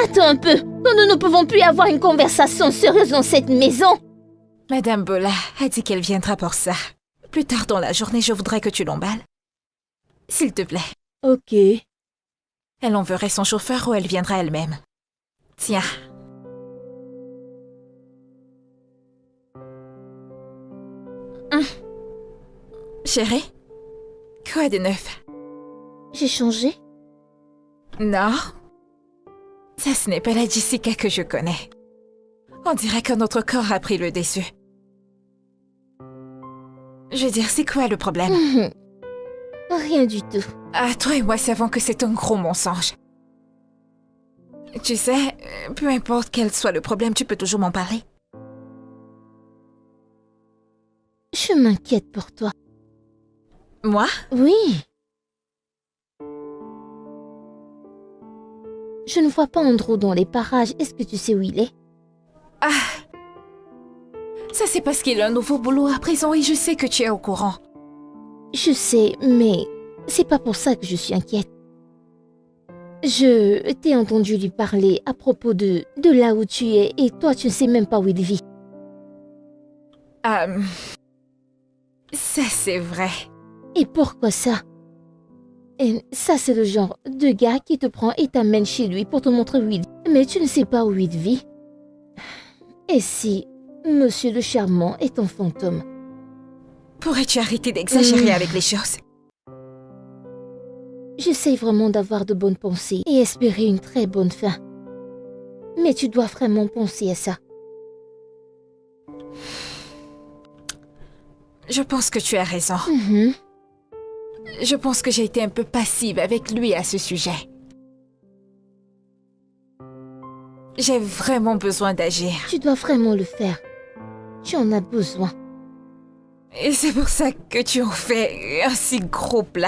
Attends un peu. Nous ne pouvons plus avoir une conversation sérieuse dans cette maison. Madame Bola a dit qu'elle viendra pour ça. Plus tard dans la journée, je voudrais que tu l'emballes. S'il te plaît. Ok. Elle enverrait son chauffeur ou elle viendra elle-même. Tiens. Chérie, quoi de neuf? J'ai changé? Non. Ça, ce n'est pas la Jessica que je connais. On dirait que notre corps a pris le dessus. Je veux dire, c'est quoi le problème? Rien du tout. Ah, toi et moi savons que c'est un gros mensonge. Tu sais, peu importe quel soit le problème, tu peux toujours m'en parler. Je m'inquiète pour toi. Moi? Oui. Je ne vois pas Andrew dans les parages. Est-ce que tu sais où il est? Ah! Ça, c'est parce qu'il a un nouveau boulot à présent et je sais que tu es au courant. Je sais, mais c'est pas pour ça que je suis inquiète. Je t'ai entendu lui parler à propos de là où tu es et toi, tu ne sais même pas où il vit. Ça, c'est vrai. Et pourquoi ça? Et ça, c'est le genre de gars qui te prend et t'amène chez lui pour te montrer où il vit. Mais tu ne sais pas où il vit. Et si Monsieur le Charmant est un fantôme? Pourrais-tu arrêter d'exagérer avec les choses? J'essaie vraiment d'avoir de bonnes pensées et espérer une très bonne fin. Mais tu dois vraiment penser à ça. Je pense que tu as raison. Mhm. Je pense que j'ai été un peu passive avec lui à ce sujet. J'ai vraiment besoin d'agir. Tu dois vraiment le faire. Tu en as besoin. Et c'est pour ça que tu en fais un si gros plat.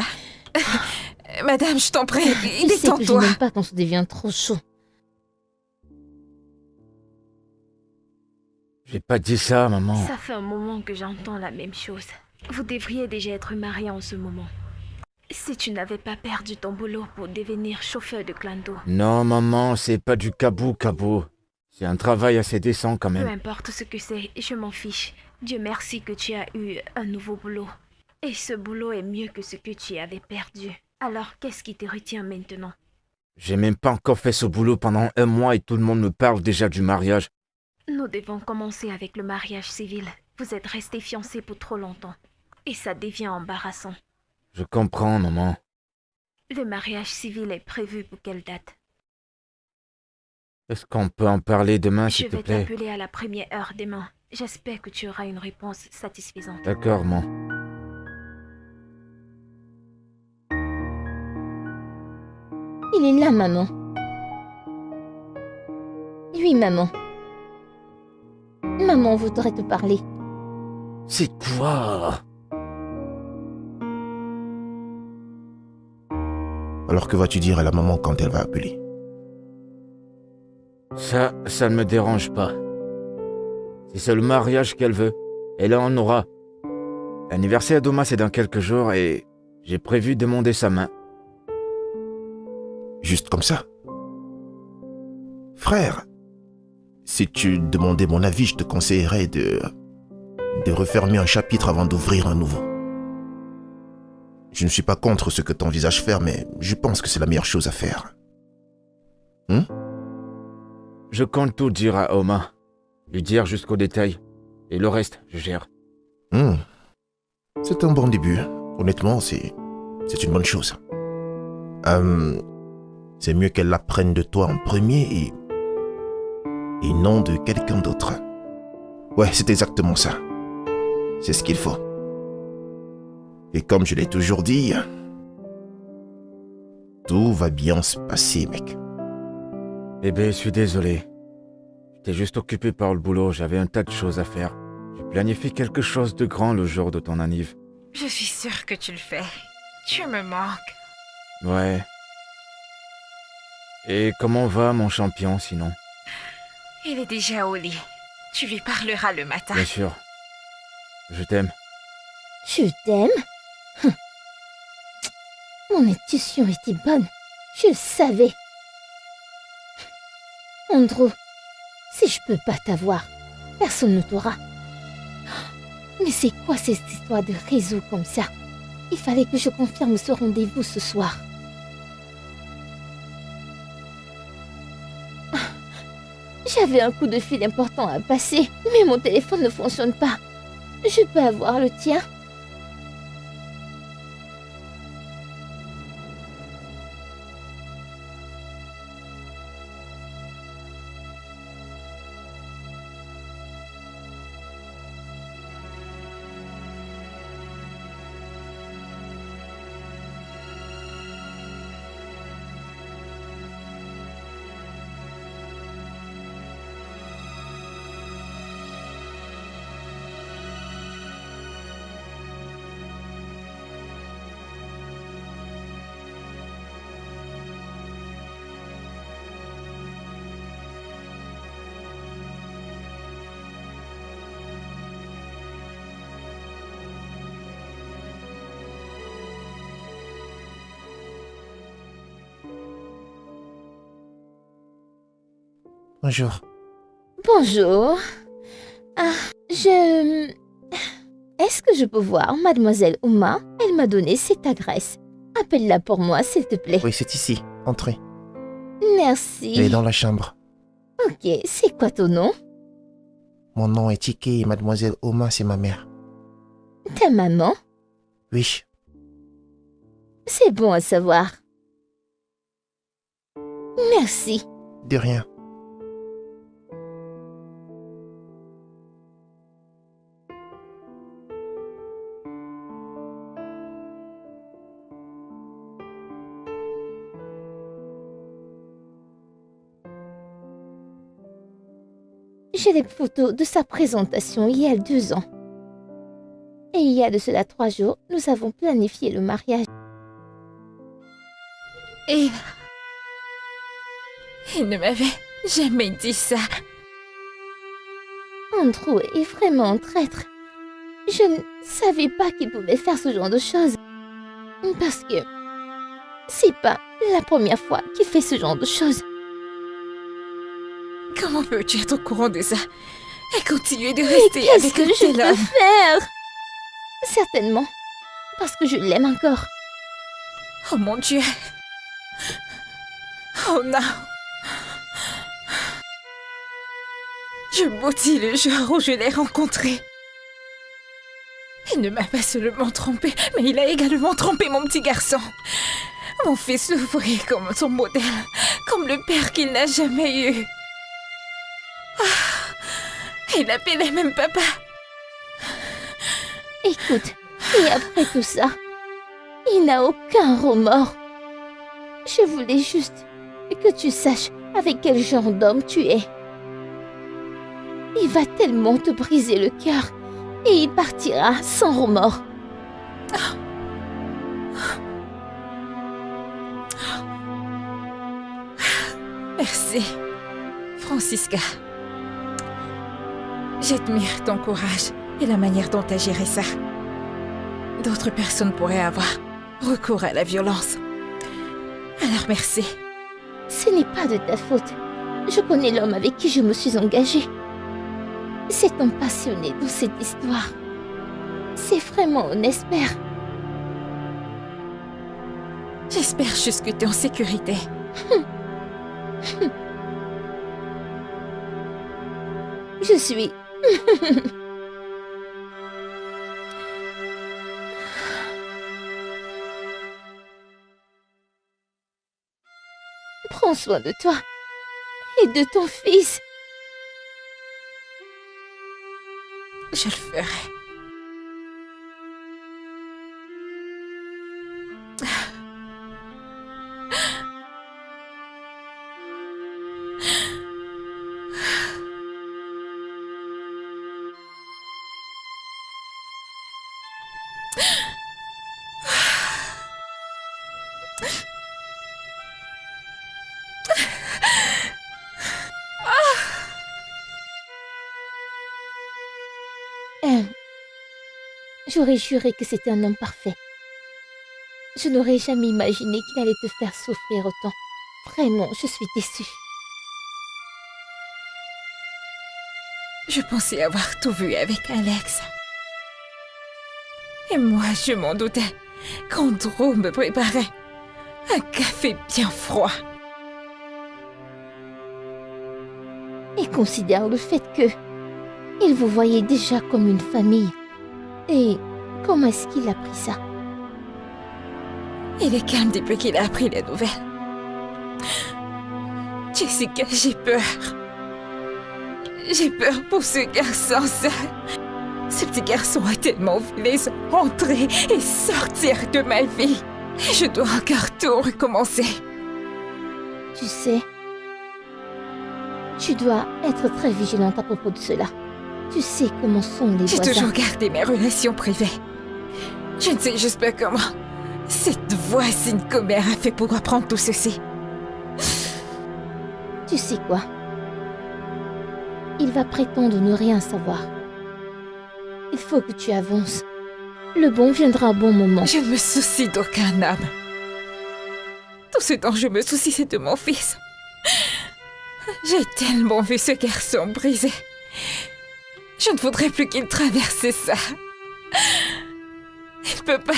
Madame, je t'en prie, Tu sais que je détends-toi. n'aime pas quand ça devient trop chaud. J'ai pas dit ça, maman. Ça fait un moment que j'entends la même chose. Vous devriez déjà être mariés en ce moment. si tu n'avais pas perdu ton boulot pour devenir chauffeur de clando. Non, maman, c'est pas du cabou. C'est un travail assez décent quand Peu même. importe ce que c'est, je m'en fiche. Dieu merci que tu as eu un nouveau boulot. Et ce boulot est mieux que ce que tu avais perdu. Alors, qu'est-ce qui te retient maintenant? J'ai même pas encore fait ce boulot pendant 1 mois et tout le monde me parle déjà du mariage. Nous devons commencer avec le mariage civil. Vous êtes restés fiancés pour trop longtemps. Et ça devient embarrassant. Je comprends, maman. Le mariage civil est prévu pour quelle date? Est-ce qu'on peut en parler demain, Je s'il te vais plaît? t'appeler à la première heure demain. J'espère que tu auras une réponse satisfaisante. D'accord, maman. Il est là, maman. Oui, maman. Maman voudrait te parler. C'est quoi? Alors que vas-tu dire à la maman quand elle va appeler? Ça ne me dérange pas. Si c'est le mariage qu'elle veut, elle en aura. L'anniversaire d'Oma, c'est dans quelques jours et j'ai prévu demander sa main. Juste comme ça? Frère, si tu demandais mon avis, je te conseillerais de refermer un chapitre avant d'ouvrir un nouveau. Je ne suis pas contre ce que tu envisages faire, mais je pense que c'est la meilleure chose à faire. Je compte tout dire à Oma. Lui dire jusqu'au détail. Et le reste, je gère. C'est un bon début. Honnêtement, c'est une bonne chose. C'est mieux qu'elle l'apprenne de toi en premier et non de quelqu'un d'autre. Ouais, c'est exactement ça. C'est ce qu'il faut. Et comme je l'ai toujours dit, tout va bien se passer, mec. Bébé, je suis désolé. J'étais juste occupé par le boulot, j'avais un tas de choses à faire. J'ai planifié quelque chose de grand le jour de ton anniv. Je suis sûre que tu le fais. Tu me manques. Ouais. Et comment va mon champion sinon? Il est déjà au lit. Tu lui parleras le matin. Bien sûr. Je t'aime. Je t'aime. Mon intuition était bonne. Je le savais. Andrew, si je peux pas t'avoir, personne ne t'aura. Mais c'est quoi cette histoire de réseau comme ça? Il fallait que je confirme ce rendez-vous ce soir. J'avais un coup de fil important à passer, mais mon téléphone ne fonctionne pas. Je peux avoir le tien? Bonjour. Bonjour. Est-ce que je peux voir Mademoiselle Uma? Elle m'a donné cette adresse. Appelle-la pour moi, s'il te plaît. Oui, c'est ici. Entrez. Merci. Elle est dans la chambre. Ok, c'est quoi ton nom? Mon nom est Tike et Mademoiselle Oma, c'est ma mère. Ta maman? Oui. C'est bon à savoir. Merci. De rien. J'ai des photos de sa présentation il y a 2 ans. Et il y a de cela 3 jours, nous avons planifié le mariage. Et il ne m'avait jamais dit ça. Andrew est vraiment un traître. Je ne savais pas qu'il pouvait faire ce genre de choses. Parce que c'est pas la première fois qu'il fait ce genre de choses. Comment peux-tu être au courant de ça et continuer de Mais rester qu'est-ce avec que un je tel peux homme? faire? Certainement. Parce que je l'aime encore. Oh mon Dieu. Oh non. Je maudis le jour où je l'ai rencontré. Il ne m'a pas seulement trompé, mais il a également trompé mon petit garçon. Mon fils le voyait comme son modèle, comme le père qu'il n'a jamais eu. Ah, il l'appelait même papa. Écoute, et après tout ça, il n'a aucun remords. Je voulais juste que tu saches avec quel genre d'homme tu es. Il va tellement te briser le cœur et il partira sans remords. Merci, Francisca. J'admire ton courage et la manière dont tu as géré ça. D'autres personnes pourraient avoir recours à la violence. Alors merci. Ce n'est pas de ta faute. Je connais l'homme avec qui je me suis engagée. C'est un passionné dans cette histoire. C'est vraiment un espère. J'espère juste que tu es en sécurité. Je suis... Prends soin de toi et de ton fils. Je le ferai. J'aurais juré que c'était un homme parfait. Je n'aurais jamais imaginé qu'il allait te faire souffrir autant. Vraiment, je suis déçue. Je pensais avoir tout vu avec Alex. Et moi, je m'en doutais quand Drew me préparait un café bien froid. Et considère le fait que il vous voyait déjà comme une famille. Et comment est-ce qu'il a pris ça? Il est calme depuis qu'il a appris la nouvelle. Jessica, j'ai peur. J'ai peur pour ce garçon, ça. Ce petit garçon a tellement vu les hommes entrer et sortir de ma vie. Je dois encore tout recommencer. Tu sais, tu dois être très vigilante à propos de cela. Tu sais comment sont les J'ai voisins. toujours gardé mes relations privées. Je ne sais juste pas comment cette voisine commère a fait pour apprendre tout ceci. Tu sais quoi? Il va prétendre ne rien savoir. Il faut que tu avances. Le bon viendra au bon moment. Je ne me soucie d'aucun homme. Tout ce dont je me soucie, c'est de mon fils. J'ai tellement vu ce garçon brisé. Je ne voudrais plus qu'il traverse ça. Il peut pas.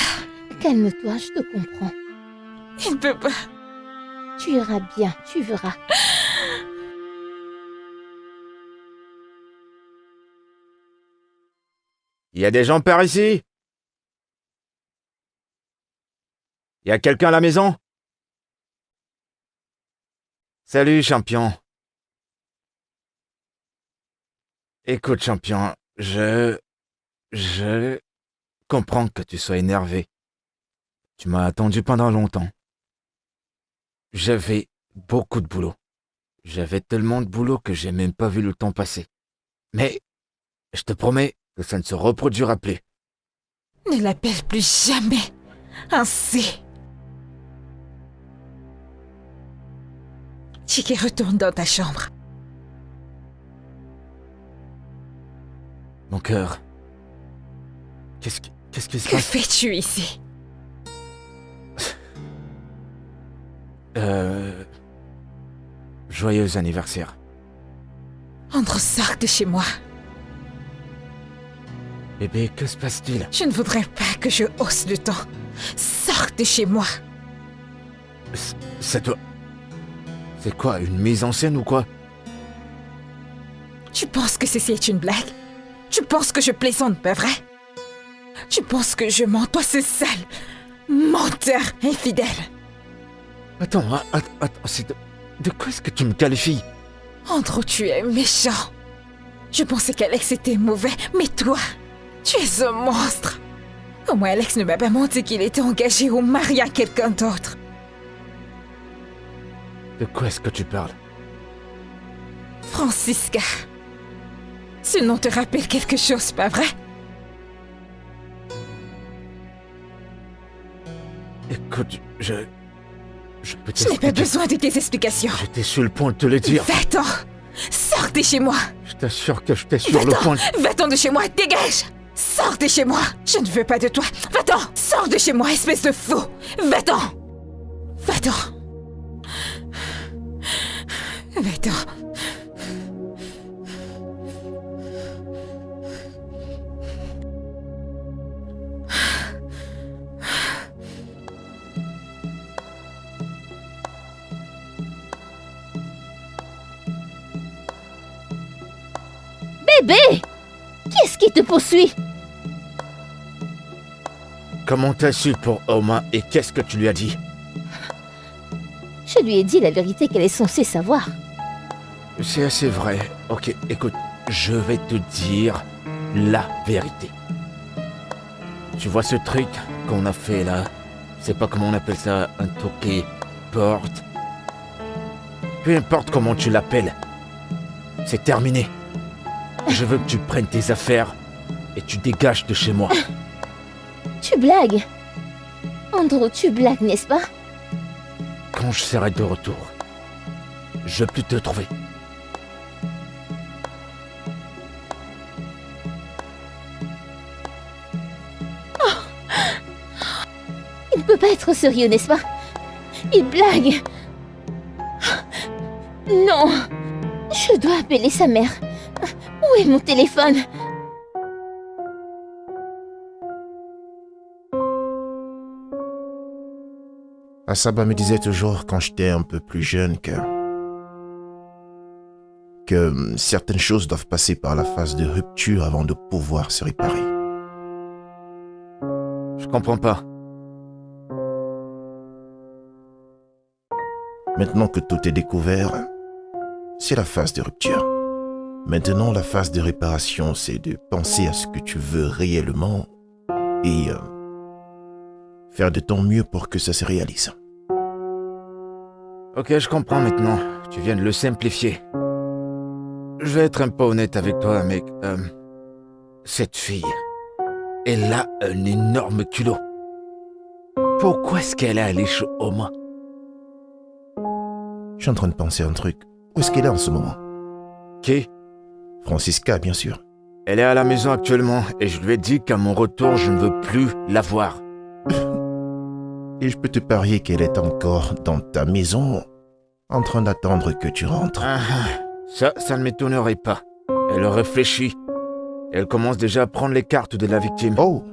Calme-toi, je te comprends. Il peut pas. Tu iras bien, tu verras. Il y a des gens par ici? Il y a quelqu'un à la maison? Salut, champion. Écoute, champion, je comprends que tu sois énervé. Tu m'as attendu pendant longtemps. J'avais beaucoup de boulot. J'avais tellement de boulot que j'ai même pas vu le temps passer. Mais je te promets que ça ne se reproduira plus. Ne l'appelle plus jamais ainsi. Chiki, retourne dans ta chambre. Mon cœur. Qu'est-ce qui se Que passe? fais-tu ici? Joyeux anniversaire. Andrew, sors de chez moi. Bébé, que se passe-t-il? Je ne voudrais pas que je hausse le ton. Sors de chez moi. Ça doit... C'est quoi, une mise en scène ou quoi? Tu penses que ceci est une blague? Tu penses que je plaisante, pas vrai? Tu penses que je mens, toi, ce sale menteur infidèle? Attends, c'est de quoi est-ce que tu me qualifies? Andrew, tu es méchant. Je pensais qu'Alex était mauvais, mais toi, tu es un monstre. Au moins, Alex ne m'a pas menti qu'il était engagé ou marié à quelqu'un d'autre. De quoi est-ce que tu parles? Francisca. Ce nom te rappelle quelque chose, pas vrai? Écoute, je peux Je n'ai pas besoin de tes explications. J'étais sur le point de te le dire. Va-t'en. Sors de chez moi. Je t'assure que j'étais sur le point de... Va-t'en de chez moi, dégage. Sors de chez moi. Je ne veux pas de toi. Va-t'en. Sors de chez moi, espèce de fou. Va-t'en. Va-t'en. Va-t'en. Bébé! Qu'est-ce qui te poursuit? Comment t'as su pour Oma et qu'est-ce que tu lui as dit? Je lui ai dit la vérité qu'elle est censée savoir. C'est assez vrai. Ok, écoute, je vais te dire la vérité. Tu vois ce truc qu'on a fait là? Je sais pas comment on appelle ça, un toqué, porte. Peu importe comment tu l'appelles. C'est terminé. Je veux que tu prennes tes affaires et tu dégages de chez moi. Tu blagues? Andrew, tu blagues, n'est-ce pas? Quand je serai de retour, je peux te trouver. Il ne peut pas être sérieux, n'est-ce pas? Il blague. Non. Je dois appeler sa mère. Où est mon téléphone? Asaba me disait toujours quand j'étais un peu plus jeune que certaines choses doivent passer par la phase de rupture avant de pouvoir se réparer. Je comprends pas. Maintenant que tout est découvert, c'est la phase de rupture. Maintenant, la phase de réparation, c'est de penser à ce que tu veux réellement et faire de ton mieux pour que ça se réalise. Ok, je comprends maintenant. Tu viens de le simplifier. Je vais être un peu honnête avec toi, mec. Cette fille, elle a un énorme culot. Pourquoi est-ce qu'elle est allée chez Oma? Je suis en train de penser à un truc. Où est-ce qu'elle est en ce moment? Qui? Francisca, bien sûr. Elle est à la maison actuellement et je lui ai dit qu'à mon retour, je ne veux plus la voir. Et je peux te parier qu'elle est encore dans ta maison, en train d'attendre que tu rentres. Ça ne m'étonnerait pas. Elle réfléchit. Elle commence déjà à prendre les cartes de la victime. Oh,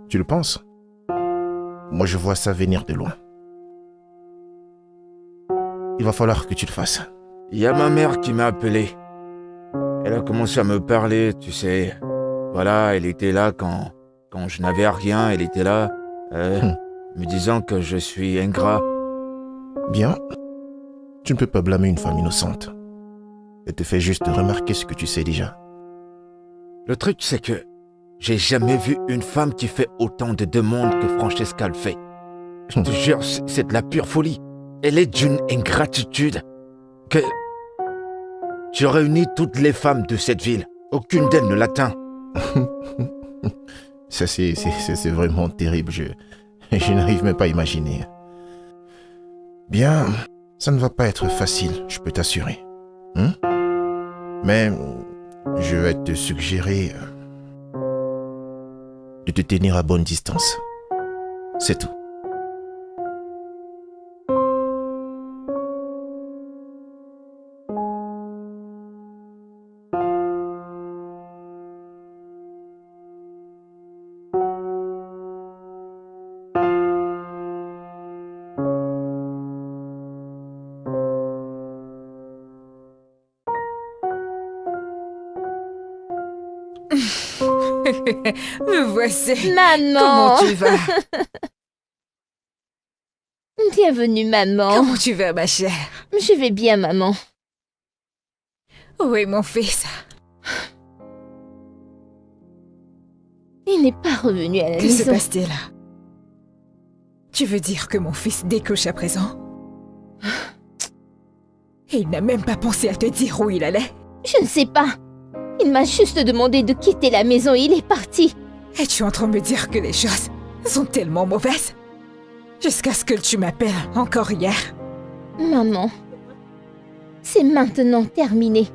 tu le penses? Moi, je vois ça venir de loin. Il va falloir que tu le fasses. Il y a ma mère qui m'a appelé. Elle a commencé à me parler, tu sais. Voilà, elle était là quand je n'avais rien, elle était là, me disant que je suis ingrat. Bien. Tu ne peux pas blâmer une femme innocente. Elle te fait juste remarquer ce que tu sais déjà. Le truc, c'est que j'ai jamais vu une femme qui fait autant de demandes que Francesca le fait. Je te jure, c'est de la pure folie. Elle est d'une ingratitude que... Tu réunis toutes les femmes de cette ville. Aucune d'elles ne l'atteint. Ça, c'est vraiment terrible. Je n'arrive même pas à imaginer. Bien, ça ne va pas être facile, je peux t'assurer. Mais je vais te suggérer de te tenir à bonne distance. C'est tout. Me voici. Maman! Comment tu vas? Bienvenue, maman. Comment tu vas, ma chère? Je vais bien, maman. Où est mon fils? Il n'est pas revenu à la Que se maison. passe-t-il? Tu veux dire que mon fils décoche à présent? Et il n'a même pas pensé à te dire où il allait? Je ne sais pas. Il m'a juste demandé de quitter la maison et il est parti. Es-tu en train de me dire que les choses sont tellement mauvaises? Jusqu'à ce que tu m'appelles encore hier. Maman, c'est maintenant terminé.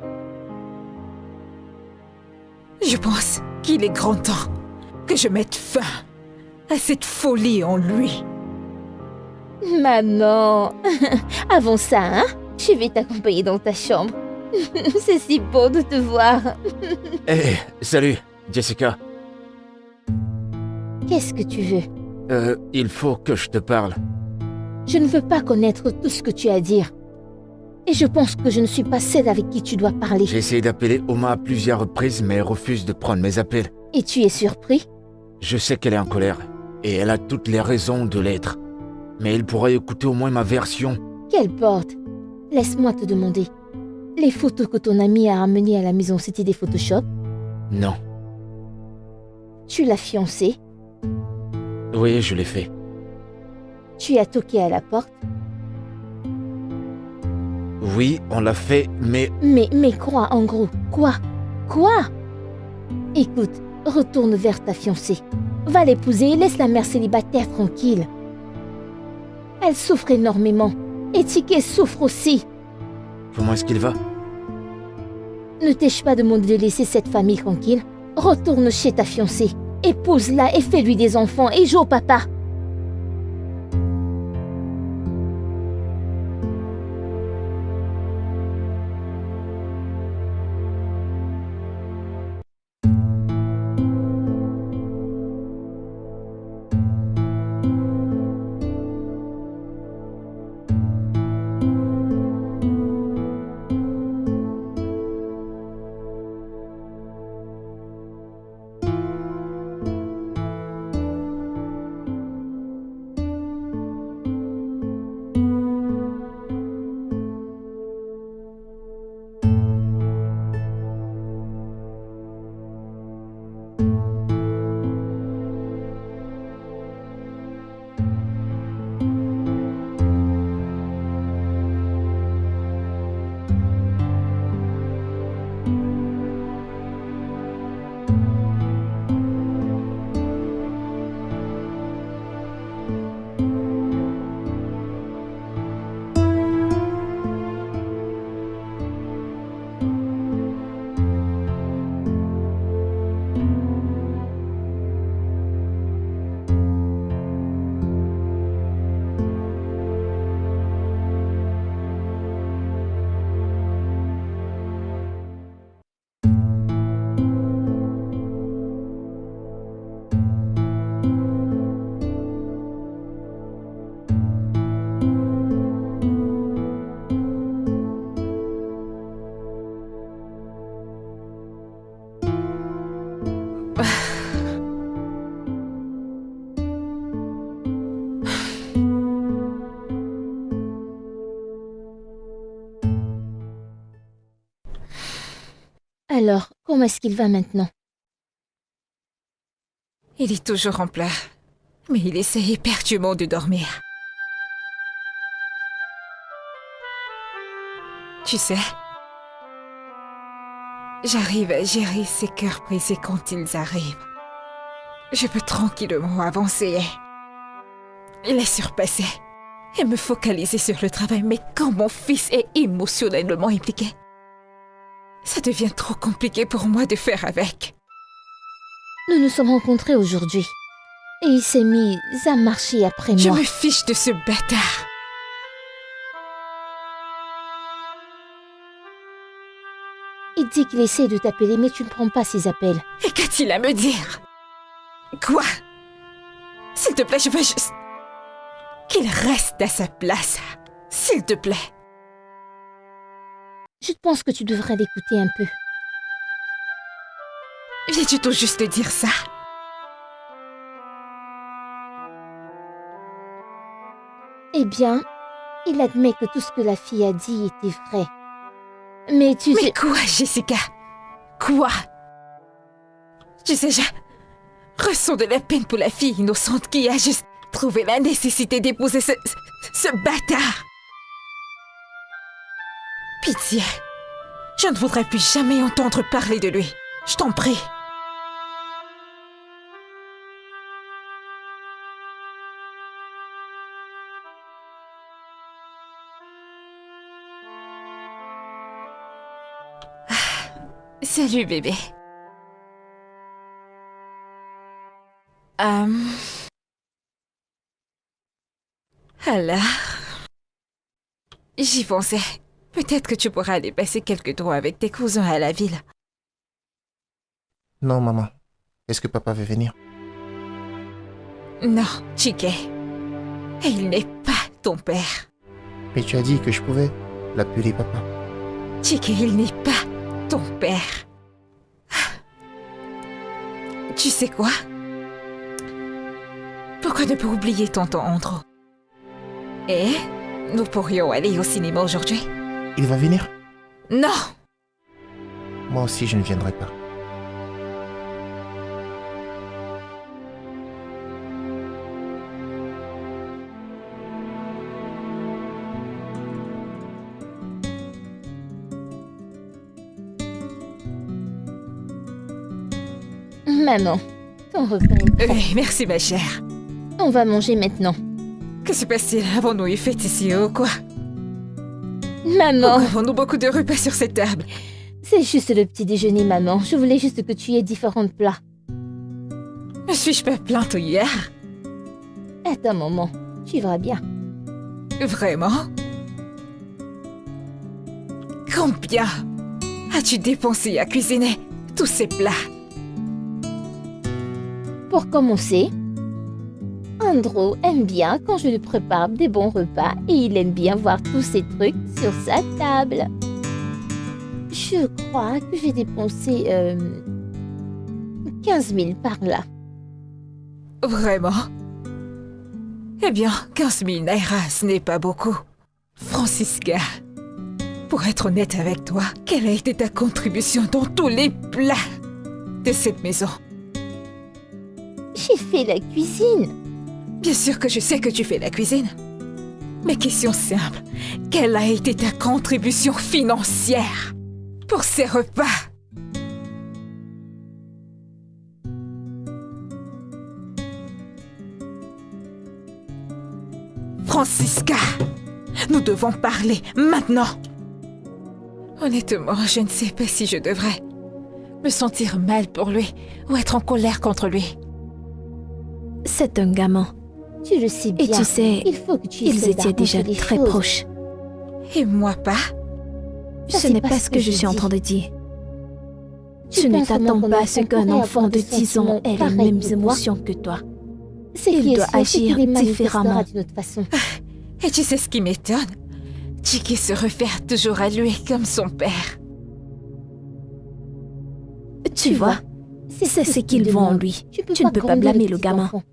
Je pense qu'il est grand temps que je mette fin à cette folie en lui. Maman, avant ça, hein, je vais t'accompagner dans ta chambre. C'est si beau de te voir. Hé, salut, Jessica. Qu'est-ce que tu veux? Il faut que je te parle. Je ne veux pas connaître tout ce que tu as à dire. Et je pense que je ne suis pas celle avec qui tu dois parler. J'ai essayé d'appeler Oma à plusieurs reprises, mais elle refuse de prendre mes appels. Et tu es surpris? Je sais qu'elle est en colère, et elle a toutes les raisons de l'être. Mais elle pourrait écouter au moins ma version. Qu'importe. Laisse-moi te demander. Les photos que ton ami a ramenées à la maison, c'était des Photoshop? Non. Tu l'as fiancé? Oui, je l'ai fait. Tu as toqué à la porte? Oui, on l'a fait, mais... Mais quoi, en gros? Quoi? Écoute, retourne vers ta fiancée. Va l'épouser et laisse la mère célibataire tranquille. Elle souffre énormément. Et Tiké souffre aussi. Comment est-ce qu'il va? Ne t'ai-je pas demandé de laisser cette famille tranquille? Retourne chez ta fiancée. Épouse-la et fais-lui des enfants et joue au papa. Alors, comment est-ce qu'il va maintenant? Il est toujours en pleurs, mais il essaie éperdument de dormir. Tu sais, j'arrive à gérer ces cœurs brisés quand ils arrivent. Je peux tranquillement avancer et les surpasser et me focaliser sur le travail. Mais quand mon fils est émotionnellement impliqué, ça devient trop compliqué pour moi de faire avec. Nous nous sommes rencontrés aujourd'hui. Et il s'est mis à marcher après Je moi. me fiche de ce bâtard. Il dit qu'il essaie de t'appeler, mais tu ne prends pas ses appels. Et qu'a-t-il à me dire? Quoi? S'il te plaît, je veux juste qu'il reste à sa place. S'il te plaît. Je pense que tu devrais l'écouter un peu. Viens-tu tout juste dire ça? Eh bien, il admet que tout ce que la fille a dit était vrai. Mais tu Mais sais... quoi, Jessica? Quoi? Tu sais, je ressens de la peine pour la fille innocente qui a juste trouvé la nécessité d'épouser ce bâtard. Pitié. Je ne voudrais plus jamais entendre parler de lui. Je t'en prie. Salut bébé. Alors, j'y pensais. Peut-être que tu pourras aller passer quelques jours avec tes cousins à la ville. Non, maman. Est-ce que papa veut venir? Non, Chike. Il n'est pas ton père. Mais tu as dit que je pouvais l'appeler papa. Chike, il n'est pas ton père. Tu sais quoi? Pourquoi ne pas oublier tonton Andrew? Et nous pourrions aller au cinéma aujourd'hui? Il va venir? Non! Moi aussi, je ne viendrai pas. Maman, ton repas est prêt. Oui, merci ma chère. On va manger maintenant. Que se passe-t-il? Avons-nous une fête ici ou quoi? Maman, Pourquoi avons-nous beaucoup de repas sur cette table? c'est juste le petit déjeuner, maman. Je voulais juste que tu aies différents plats. Ne suis-je pas plainte hier? Attends, maman, tu verras bien. Vraiment? Combien as-tu dépensé à cuisiner tous ces plats? Pour commencer, Andrew aime bien quand je lui prépare des bons repas et il aime bien voir tous ces trucs sur sa table. Je crois que j'ai dépensé 15 000 par là. Vraiment? Eh bien, 15 000 naira, ce n'est pas beaucoup. Francisca, pour être honnête avec toi, quelle a été ta contribution dans tous les plats de cette maison? J'ai fait la cuisine. Bien sûr que je sais que tu fais la cuisine. Mais question simple, quelle a été ta contribution financière pour ces repas? Francisca, nous devons parler maintenant. Honnêtement, je ne sais pas si je devrais me sentir mal pour lui ou être en colère contre lui. C'est un gamin. Tu le sais bien. Et tu sais, il faut que tu ils essaies étaient déjà d'arranger les très choses. proches. Et moi pas? Ça, Ce c'est n'est pas ce que je suis en dis. train de dire. Tu Tu ne penses t'attends vraiment pas à qu'on ce qu'un pourrait enfant avoir de des 10 ans sentiments ait les pareils mêmes que toi? émotions que toi. Ce Il qui est doit sûr, c'est agir qu'il les manifestera différemment. d'une autre façon. Et tu sais ce qui m'étonne? Chiki se réfère toujours à lui comme son père. Tu vois, c'est ce qu'ils voient en lui. Tu ne peux pas grandir blâmer les le petits gamin. enfants.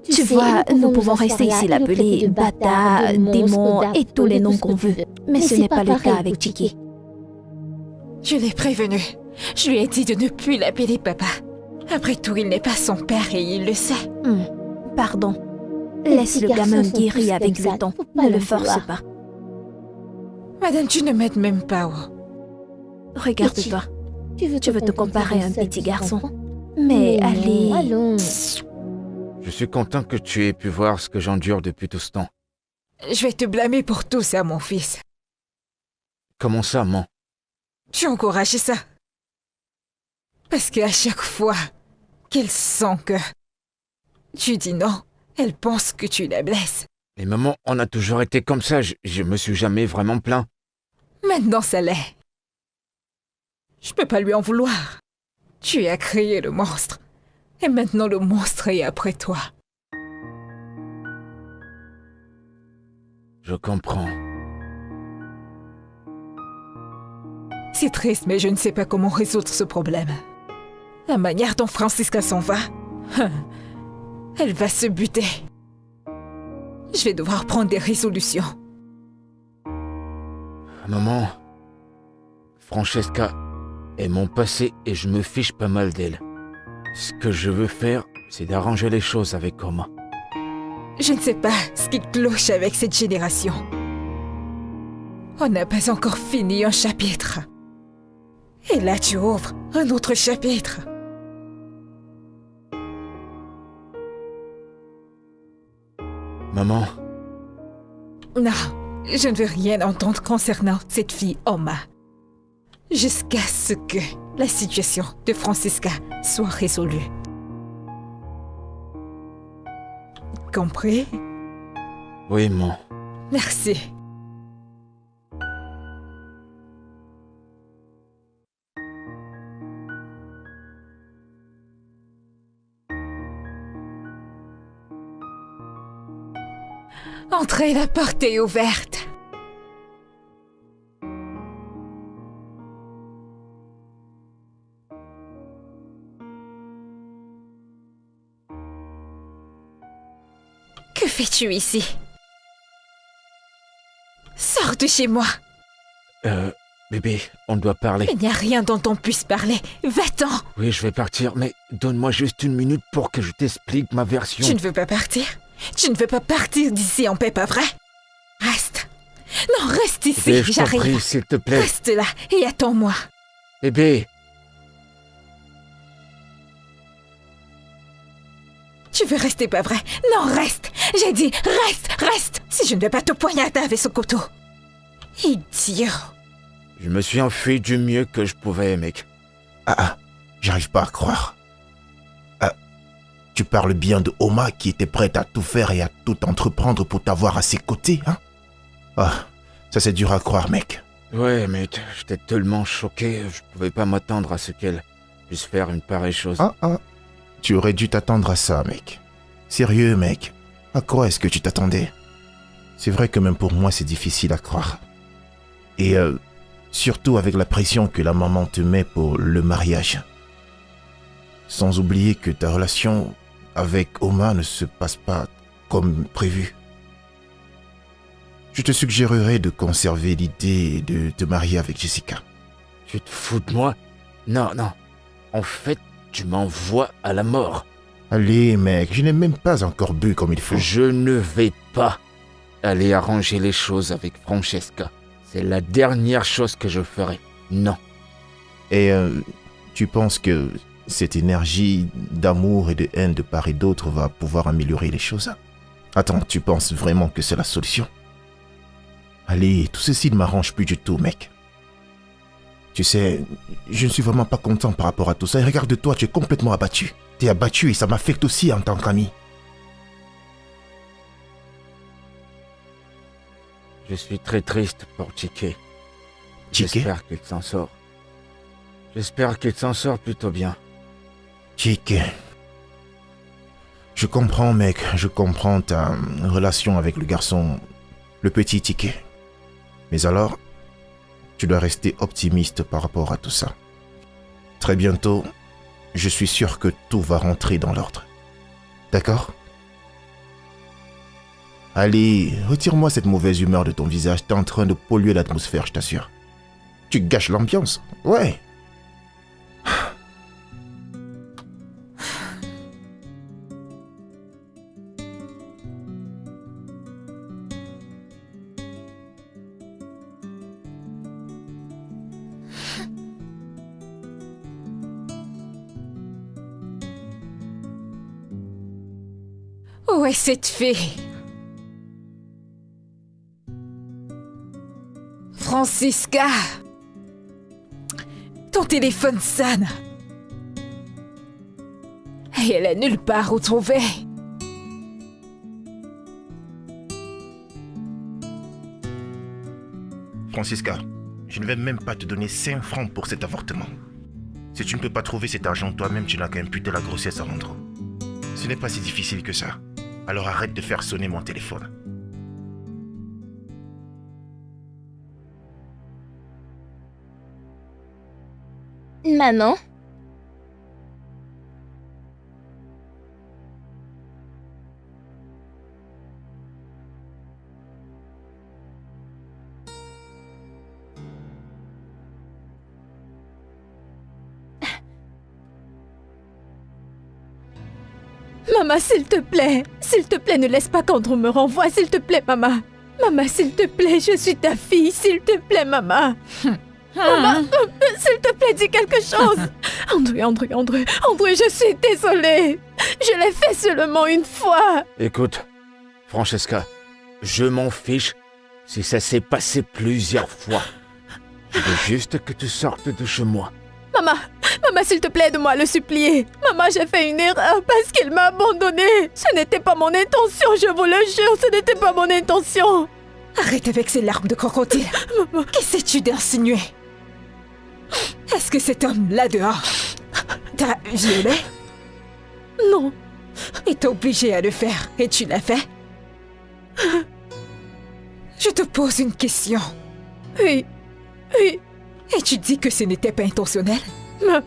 Tu sais, vois, nous pouvons nous rester asseoir ici là et le l'appeler traiter de Bata, de monstre, démon et d'affreux, tous les de noms tout ce qu'on que tu veut. veux. Mais ce c'est n'est pas pas le pareil cas pour avec Chiki. Chiki. Je l'ai prévenu. Je lui ai dit de ne plus l'appeler papa. Après tout, il n'est pas son père et il le sait. Pardon. Les Laisse petits le gamin garçons sont guérir tous avec comme ça, le temps. faut pas Ne leur le force vouloir. pas. Madame, tu ne m'aides même pas. Oh. Regarde-toi. Tu veux te comparer à un seul petit garçon. enfant? Mais non, allez. allons. Je suis content que tu aies pu voir ce que j'endure depuis tout ce temps. Je vais te blâmer pour tout ça, mon fils. Comment ça, man? Tu encourages ça. Parce qu'à chaque fois qu'elle sent que tu dis non, elle pense que tu la blesses. Mais maman, on a toujours été comme ça, je me suis jamais vraiment plaint. Maintenant, ça l'est. Je peux pas lui en vouloir. Tu as créé le monstre. Et maintenant, le monstre est après toi. Je comprends. C'est triste, mais je ne sais pas comment résoudre ce problème. La manière dont Francisca s'en va, elle va se buter. Je vais devoir prendre des résolutions. Maman, Francesca est mon passé et je me fiche pas mal d'elle. Ce que je veux faire, c'est d'arranger les choses avec Oma. Je ne sais pas ce qui cloche avec cette génération. On n'a pas encore fini un chapitre. Et là, tu ouvres un autre chapitre. Maman, Non, je ne veux rien entendre concernant cette fille Oma. Jusqu'à ce que la situation de Francisca soit résolue. Compris? oui, maman. Merci. Entrez, la porte est ouverte. Que fais-tu ici? Sors de chez moi. Bébé, on doit parler. Il n'y a rien dont on puisse parler. Va-t'en. Oui, je vais partir, mais donne-moi juste une minute pour que je t'explique ma version. Tu ne veux pas partir? Tu ne veux pas partir d'ici en paix, pas vrai? Reste. Non, reste ici, Bébé, je t'en prie, j'arrive. s'il te plaît. Reste là et attends-moi. Bébé, Tu veux rester, pas vrai? Non, reste. J'ai dit, reste. Si je ne vais pas te poignarder avec ce couteau. Idiot. je me suis enfui du mieux que je pouvais, mec. J'arrive pas à croire. Tu parles bien de Oma qui était prête à tout faire et à tout entreprendre pour t'avoir à ses côtés, hein? Ça c'est dur à croire, mec. Ouais, mec, j'étais tellement choqué, je pouvais pas m'attendre à ce qu'elle puisse faire une pareille chose. Tu aurais dû t'attendre à ça, mec. Sérieux, mec. À quoi est-ce que tu t'attendais? C'est vrai que même pour moi, c'est difficile à croire. Et surtout avec la pression que la maman te met pour le mariage. Sans oublier que ta relation avec Oma ne se passe pas comme prévu. Je te suggérerais de conserver l'idée de te marier avec Jessica. Tu te fous de moi? Non. En fait, tu m'envoies à la mort. Allez, mec, je n'ai même pas encore bu comme il faut. Je ne vais pas aller arranger les choses avec Francesca. C'est la dernière chose que je ferai. Non. Et tu penses que cette énergie d'amour et de haine de part et d'autre va pouvoir améliorer les choses? Attends, tu penses vraiment que c'est la solution? Allez, tout ceci ne m'arrange plus du tout, mec. Tu sais, je ne suis vraiment pas content par rapport à tout ça. Et regarde-toi, tu es complètement abattu. T'es abattu et ça m'affecte aussi en tant qu'ami. Je suis très triste pour Chike. Chike? J'espère qu'il s'en sort. J'espère qu'il s'en sort plutôt bien. Chike. Je comprends, mec. Je comprends ta relation avec le garçon, le petit Chike. Mais alors, tu dois rester optimiste par rapport à tout ça. Très bientôt, je suis sûr que tout va rentrer dans l'ordre. D'accord? Allez, retire-moi cette mauvaise humeur de ton visage. T'es en train de polluer l'atmosphère, je t'assure. Tu gâches l'ambiance. Ouais. Où est cette fille? Francisca! Ton téléphone sonne. Et elle est nulle part où trouver. Francisca, je ne vais même pas te donner 5 francs pour cet avortement. Si tu ne peux pas trouver cet argent toi-même, tu n'as qu'à imputer la grossesse à Andrew. Ce n'est pas si difficile que ça. Alors arrête de faire sonner mon téléphone. Maman, Maman, s'il te plaît, ne laisse pas qu'Andrew me renvoie, s'il te plaît, maman. Maman, s'il te plaît, je suis ta fille, s'il te plaît, maman. Maman, s'il te plaît, dis quelque chose. Andrew, je suis désolée. Je l'ai fait seulement une fois. Écoute, Francesca, je m'en fiche si ça s'est passé plusieurs fois. Je veux juste que tu sortes de chez moi. Maman, s'il te plaît, aide-moi à le supplier. Maman, j'ai fait une erreur parce qu'il m'a abandonnée. Ce n'était pas mon intention, je vous le jure, ce n'était pas mon intention. Arrête avec ces larmes de crocodile. Maman, qu'essaies-tu d'insinuer? Est-ce que cet homme-là dehors t'a violé? Non. Il t'a obligé à le faire et tu l'as fait? Je te pose une question. Oui. Et tu dis que ce n'était pas intentionnel?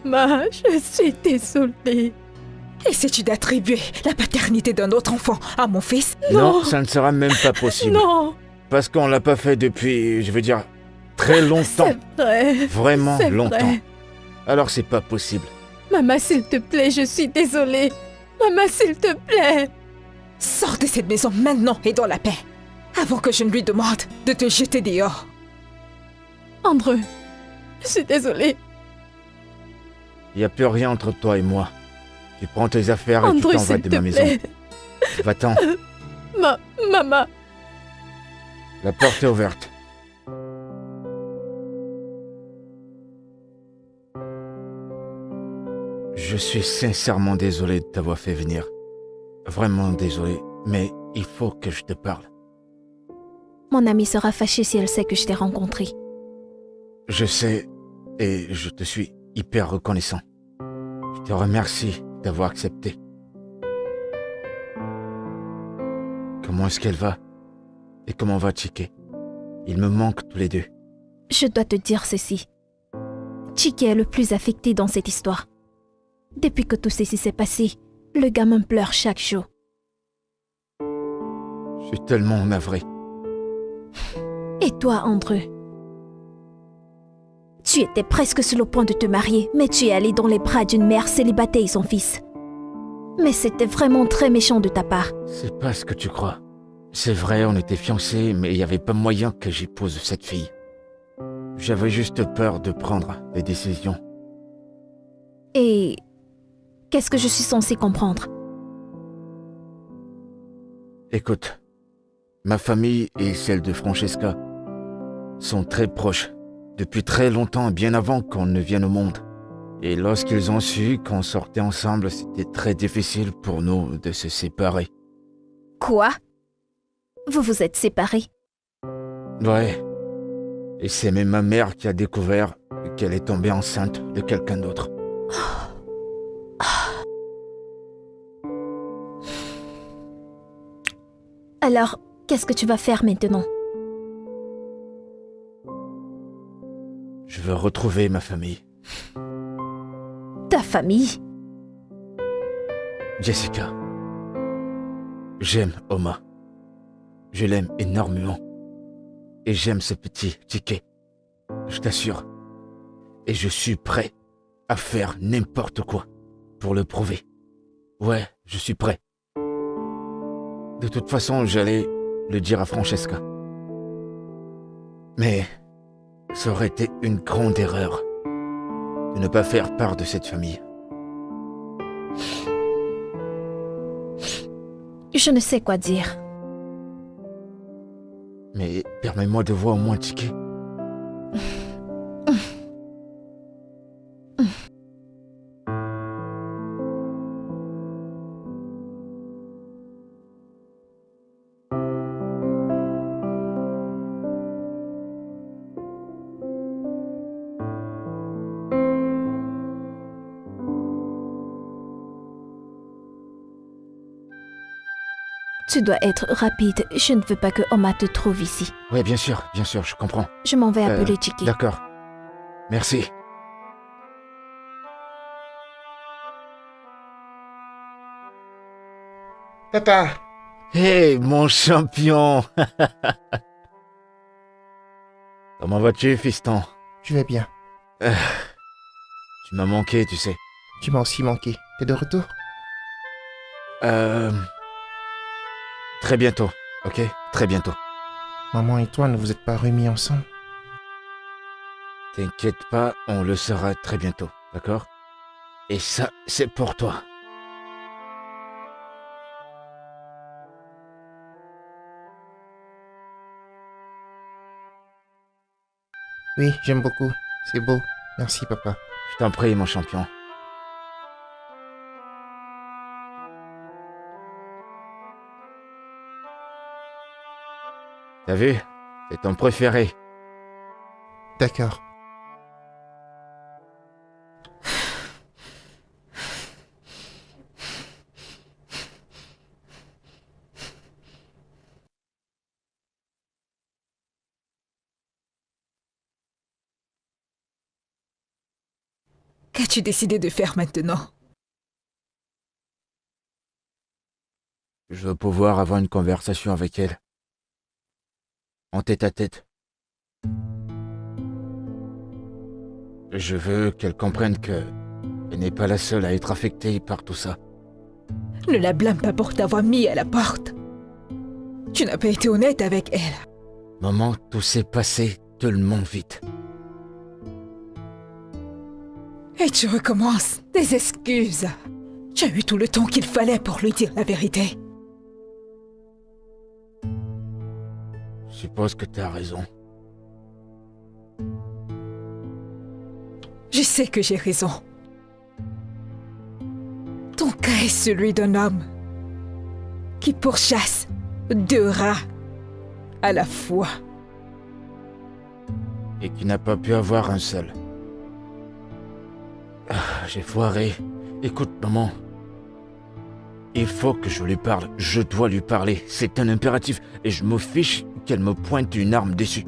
Maman, je suis désolée. Essaies-tu d'attribuer la paternité d'un autre enfant à mon fils? Non, ça ne sera même pas possible. Non. Parce qu'on l'a pas fait depuis, je veux dire, très longtemps. C'est vrai. Vraiment C'est longtemps. vrai. Alors c'est pas possible. Maman, s'il te plaît, je suis désolée. Maman, s'il te plaît. Sors de cette maison maintenant et dans la paix. Avant que je ne lui demande de te jeter dehors. Andrew, je suis désolée. Il n'y a plus rien entre toi et moi. Tu prends tes affaires et tu Andrew, t'en vas s'il de te ma maison. plaît. Va-t'en. Maman. La porte est ouverte. Je suis sincèrement désolé de t'avoir fait venir. Vraiment désolé, mais il faut que je te parle. Mon amie sera fâchée si elle sait que je t'ai rencontré. Je sais et je te suis hyper reconnaissant. Je te remercie d'avoir accepté. Comment est-ce qu'elle va? Et comment va Chike? Ils me manquent tous les deux. Je dois te dire ceci. Chike est le plus affecté dans cette histoire. Depuis que tout ceci s'est passé, le gamin pleure chaque jour. Je suis tellement navré. Et toi, Andrew? Tu étais presque sur le point de te marier, mais tu es allé dans les bras d'une mère célibataire et son fils. Mais c'était vraiment très méchant de ta part. C'est pas ce que tu crois. C'est vrai, on était fiancés, mais il n'y avait pas moyen que j'épouse cette fille. J'avais juste peur de prendre des décisions. Et qu'est-ce que je suis censée comprendre? Écoute, ma famille et celle de Francesca sont très proches depuis très longtemps, bien avant qu'on ne vienne au monde. Et lorsqu'ils ont su qu'on sortait ensemble, c'était très difficile pour nous de se séparer. Quoi? Vous vous êtes séparés? Ouais. Et c'est même ma mère qui a découvert qu'elle est tombée enceinte de quelqu'un d'autre. Alors, qu'est-ce que tu vas faire maintenant? Je veux retrouver ma famille. Ta famille? Jessica. J'aime Oma. Je l'aime énormément. Et j'aime ce petit Chike. Je t'assure. Et je suis prêt à faire n'importe quoi pour le prouver. Ouais, je suis prêt. De toute façon, j'allais le dire à Francesca. Mais ça aurait été une grande erreur de ne pas faire part de cette famille. Je ne sais quoi dire. Mais permets-moi de voir au moins Chike. Tu dois être rapide. Je ne veux pas que Oma te trouve ici. Ouais, bien sûr, je comprends. Je m'en vais appeler Chike. D'accord. Merci. Tata, Hey, mon champion. Comment vas-tu, fiston? je vais bien. Tu m'as manqué, tu sais. Tu m'as aussi manqué. T'es de retour? Très bientôt, ok? Très bientôt. Maman et toi ne vous êtes pas remis ensemble? T'inquiète pas, on le sera très bientôt, d'accord? Et ça, c'est pour toi. Oui, j'aime beaucoup. C'est beau. Merci, papa. Je t'en prie, mon champion. T'as vu? C'est ton préféré. D'accord. Qu'as-tu décidé de faire maintenant? Je veux pouvoir avoir une conversation avec elle. En tête à tête. Je veux qu'elle comprenne que elle n'est pas la seule à être affectée par tout ça. Ne la blâme pas pour t'avoir mis à la porte. Tu n'as pas été honnête avec elle. Maman, tout s'est passé tellement vite. Et tu recommences des excuses. Tu as eu tout le temps qu'il fallait pour lui dire la vérité. Je suppose que t'as raison. Je sais que j'ai raison. Ton cas est celui d'un homme qui pourchasse 2 rats à la fois. Et qui n'a pas pu avoir un seul. J'ai foiré. Écoute, maman. Il faut que je lui parle. Je dois lui parler. C'est un impératif. Et je me fiche qu'elle me pointe une arme dessus.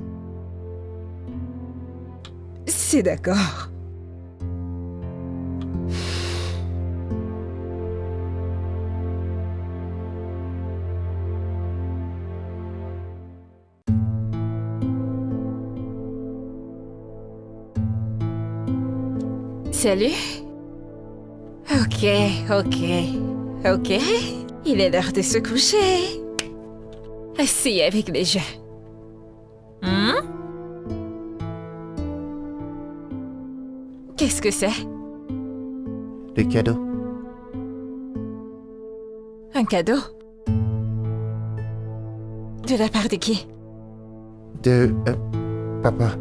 C'est d'accord. Salut. Ok. Il est l'heure de se coucher. Assis avec les gens. Qu'est-ce que c'est? Le cadeau. Un cadeau? De la part de qui? De... papa.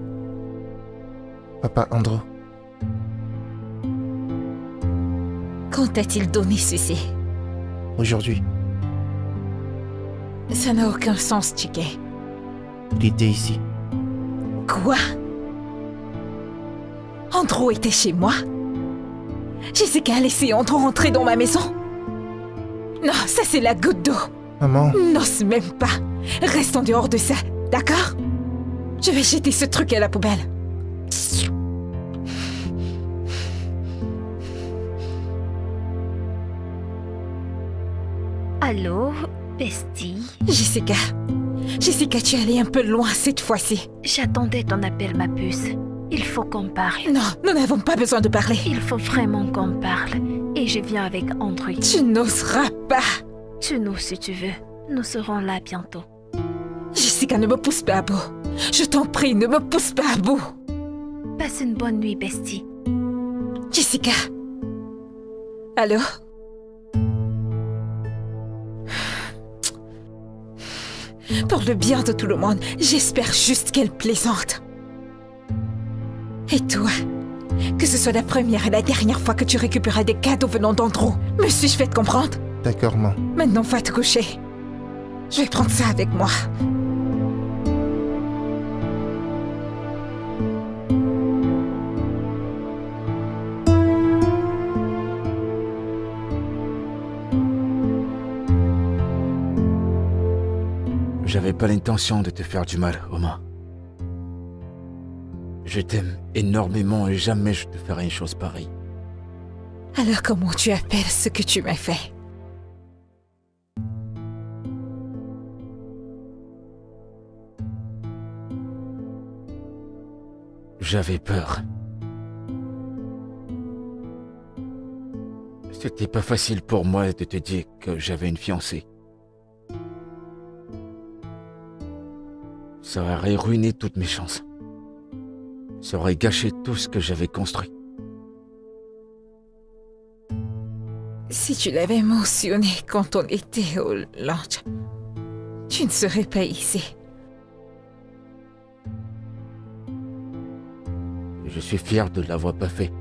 Papa Andrew. Quand a-t-il donné ceci? Aujourd'hui, Ça n'a aucun sens, Chiquet. il était ici. Quoi? Andrew était chez moi? Jessica a laissé Andrew entrer dans ma maison? Non, ça c'est la goutte d'eau. Maman, N'ose même pas. Reste en dehors de ça, d'accord? Je vais jeter ce truc à la poubelle. Allô, bestie? Jessica, tu es allée un peu loin cette fois-ci. J'attendais ton appel, ma puce. Il faut qu'on parle. Non, nous n'avons pas besoin de parler. Il faut vraiment qu'on parle. Et je viens avec Andrew. Tu n'oseras pas. Tue-nous si tu veux. Nous serons là bientôt. Jessica, ne me pousse pas à bout. Je t'en prie, ne me pousse pas à bout. Passe une bonne nuit, bestie. Jessica. Allô? Pour le bien de tout le monde, j'espère juste qu'elle plaisante. Et toi? Que ce soit la première et la dernière fois que tu récupéreras des cadeaux venant d'Andrew. Me suis-je fait comprendre? d'accord, maman. Maintenant, va te coucher. Je vais prendre ça avec moi. J'avais pas l'intention de te faire du mal, Oma. Je t'aime énormément et jamais je te ferai une chose pareille. Alors comment tu appelles ce que tu m'as fait? J'avais peur. C'était pas facile pour moi de te dire que j'avais une fiancée. Ça aurait ruiné toutes mes chances. Ça aurait gâché tout ce que j'avais construit. Si tu l'avais mentionné quand on était au lunch, tu ne serais pas ici. Je suis fier de l'avoir pas fait.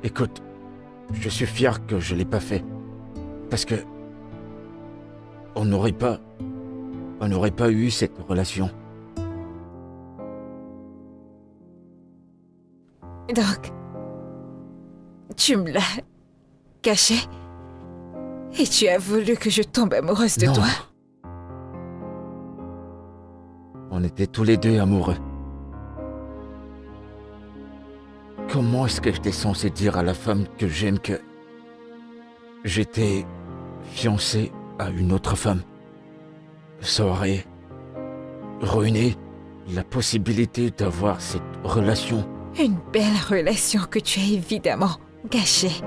Écoute, je suis fier que je l'ai pas fait. Parce que on n'aurait pas eu cette relation. Donc, tu me l'as caché et tu as voulu que je tombe amoureuse de Non. toi. On était tous les deux amoureux. Comment est-ce que j'étais censé dire à la femme que j'aime que j'étais fiancé à une autre femme? Ça aurait ruiné la possibilité d'avoir cette relation. Une belle relation que tu as évidemment gâchée.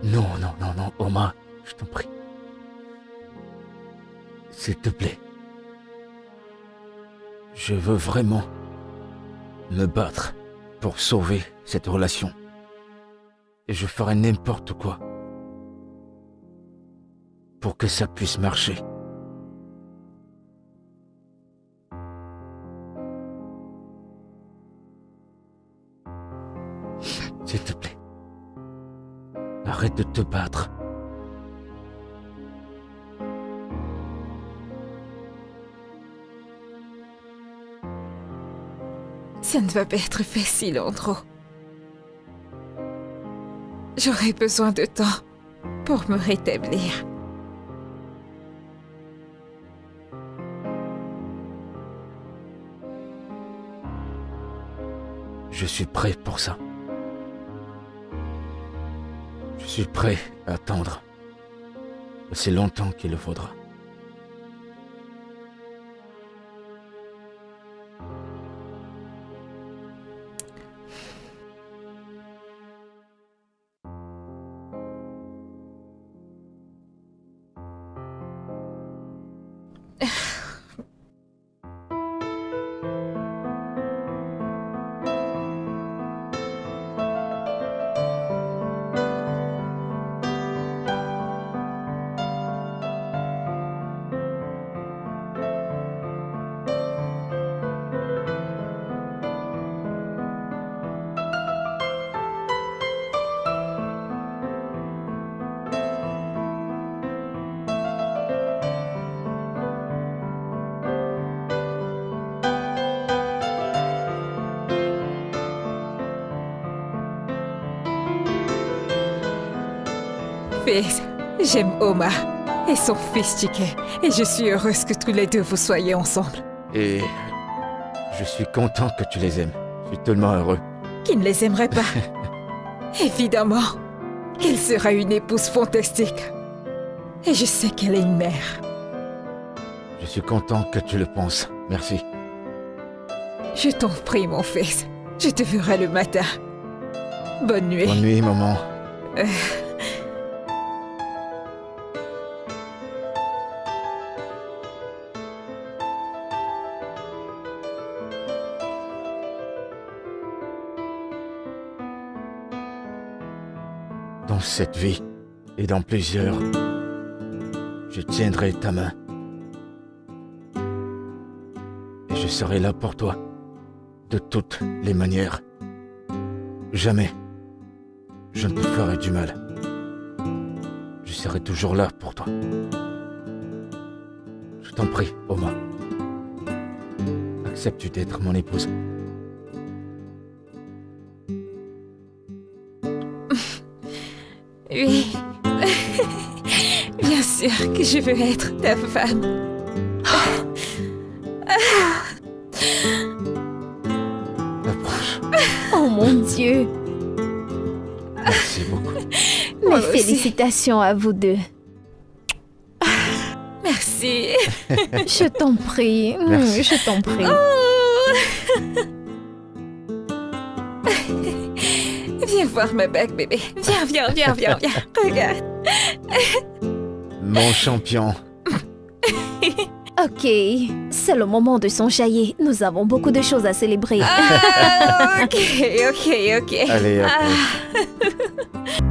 Non, Oma, je t'en prie. S'il te plaît. Je veux vraiment me battre pour sauver cette relation. Et je ferai n'importe quoi pour que ça puisse marcher. S'il te plaît. Arrête de te battre. Ça ne va pas être facile, Andrew. J'aurai besoin de temps pour me rétablir. Je suis prêt pour ça. Je suis prêt à attendre. C'est longtemps qu'il le faudra. Fils, j'aime Oma et son fils Chike, et je suis heureuse que tous les deux vous soyez ensemble. Et je suis content que tu les aimes. Je suis tellement heureux. Qui ne les aimerait pas? Évidemment qu'elle sera une épouse fantastique. Et je sais qu'elle est une mère. Je suis content que tu le penses. Merci. Je t'en prie, mon fils. Je te verrai le matin. Bonne nuit. Bonne nuit, maman. Dans cette vie, et dans plusieurs, je tiendrai ta main. Et je serai là pour toi, de toutes les manières. Jamais je ne te ferai du mal. Je serai toujours là pour toi. Je t'en prie, Oma. Acceptes-tu d'être mon épouse? Oui. Bien sûr que je veux être ta femme. Approche. Oh mon Dieu! Merci beaucoup. Moi Mes aussi. félicitations à vous deux. merci. Je t'en prie. Merci. Je t'en prie. Viens voir ma bague, bébé. Viens. Regarde. Mon champion. Ok, c'est le moment de s'enjailler. Nous avons beaucoup de choses à célébrer. Ah, ok. Allez, après. Ah.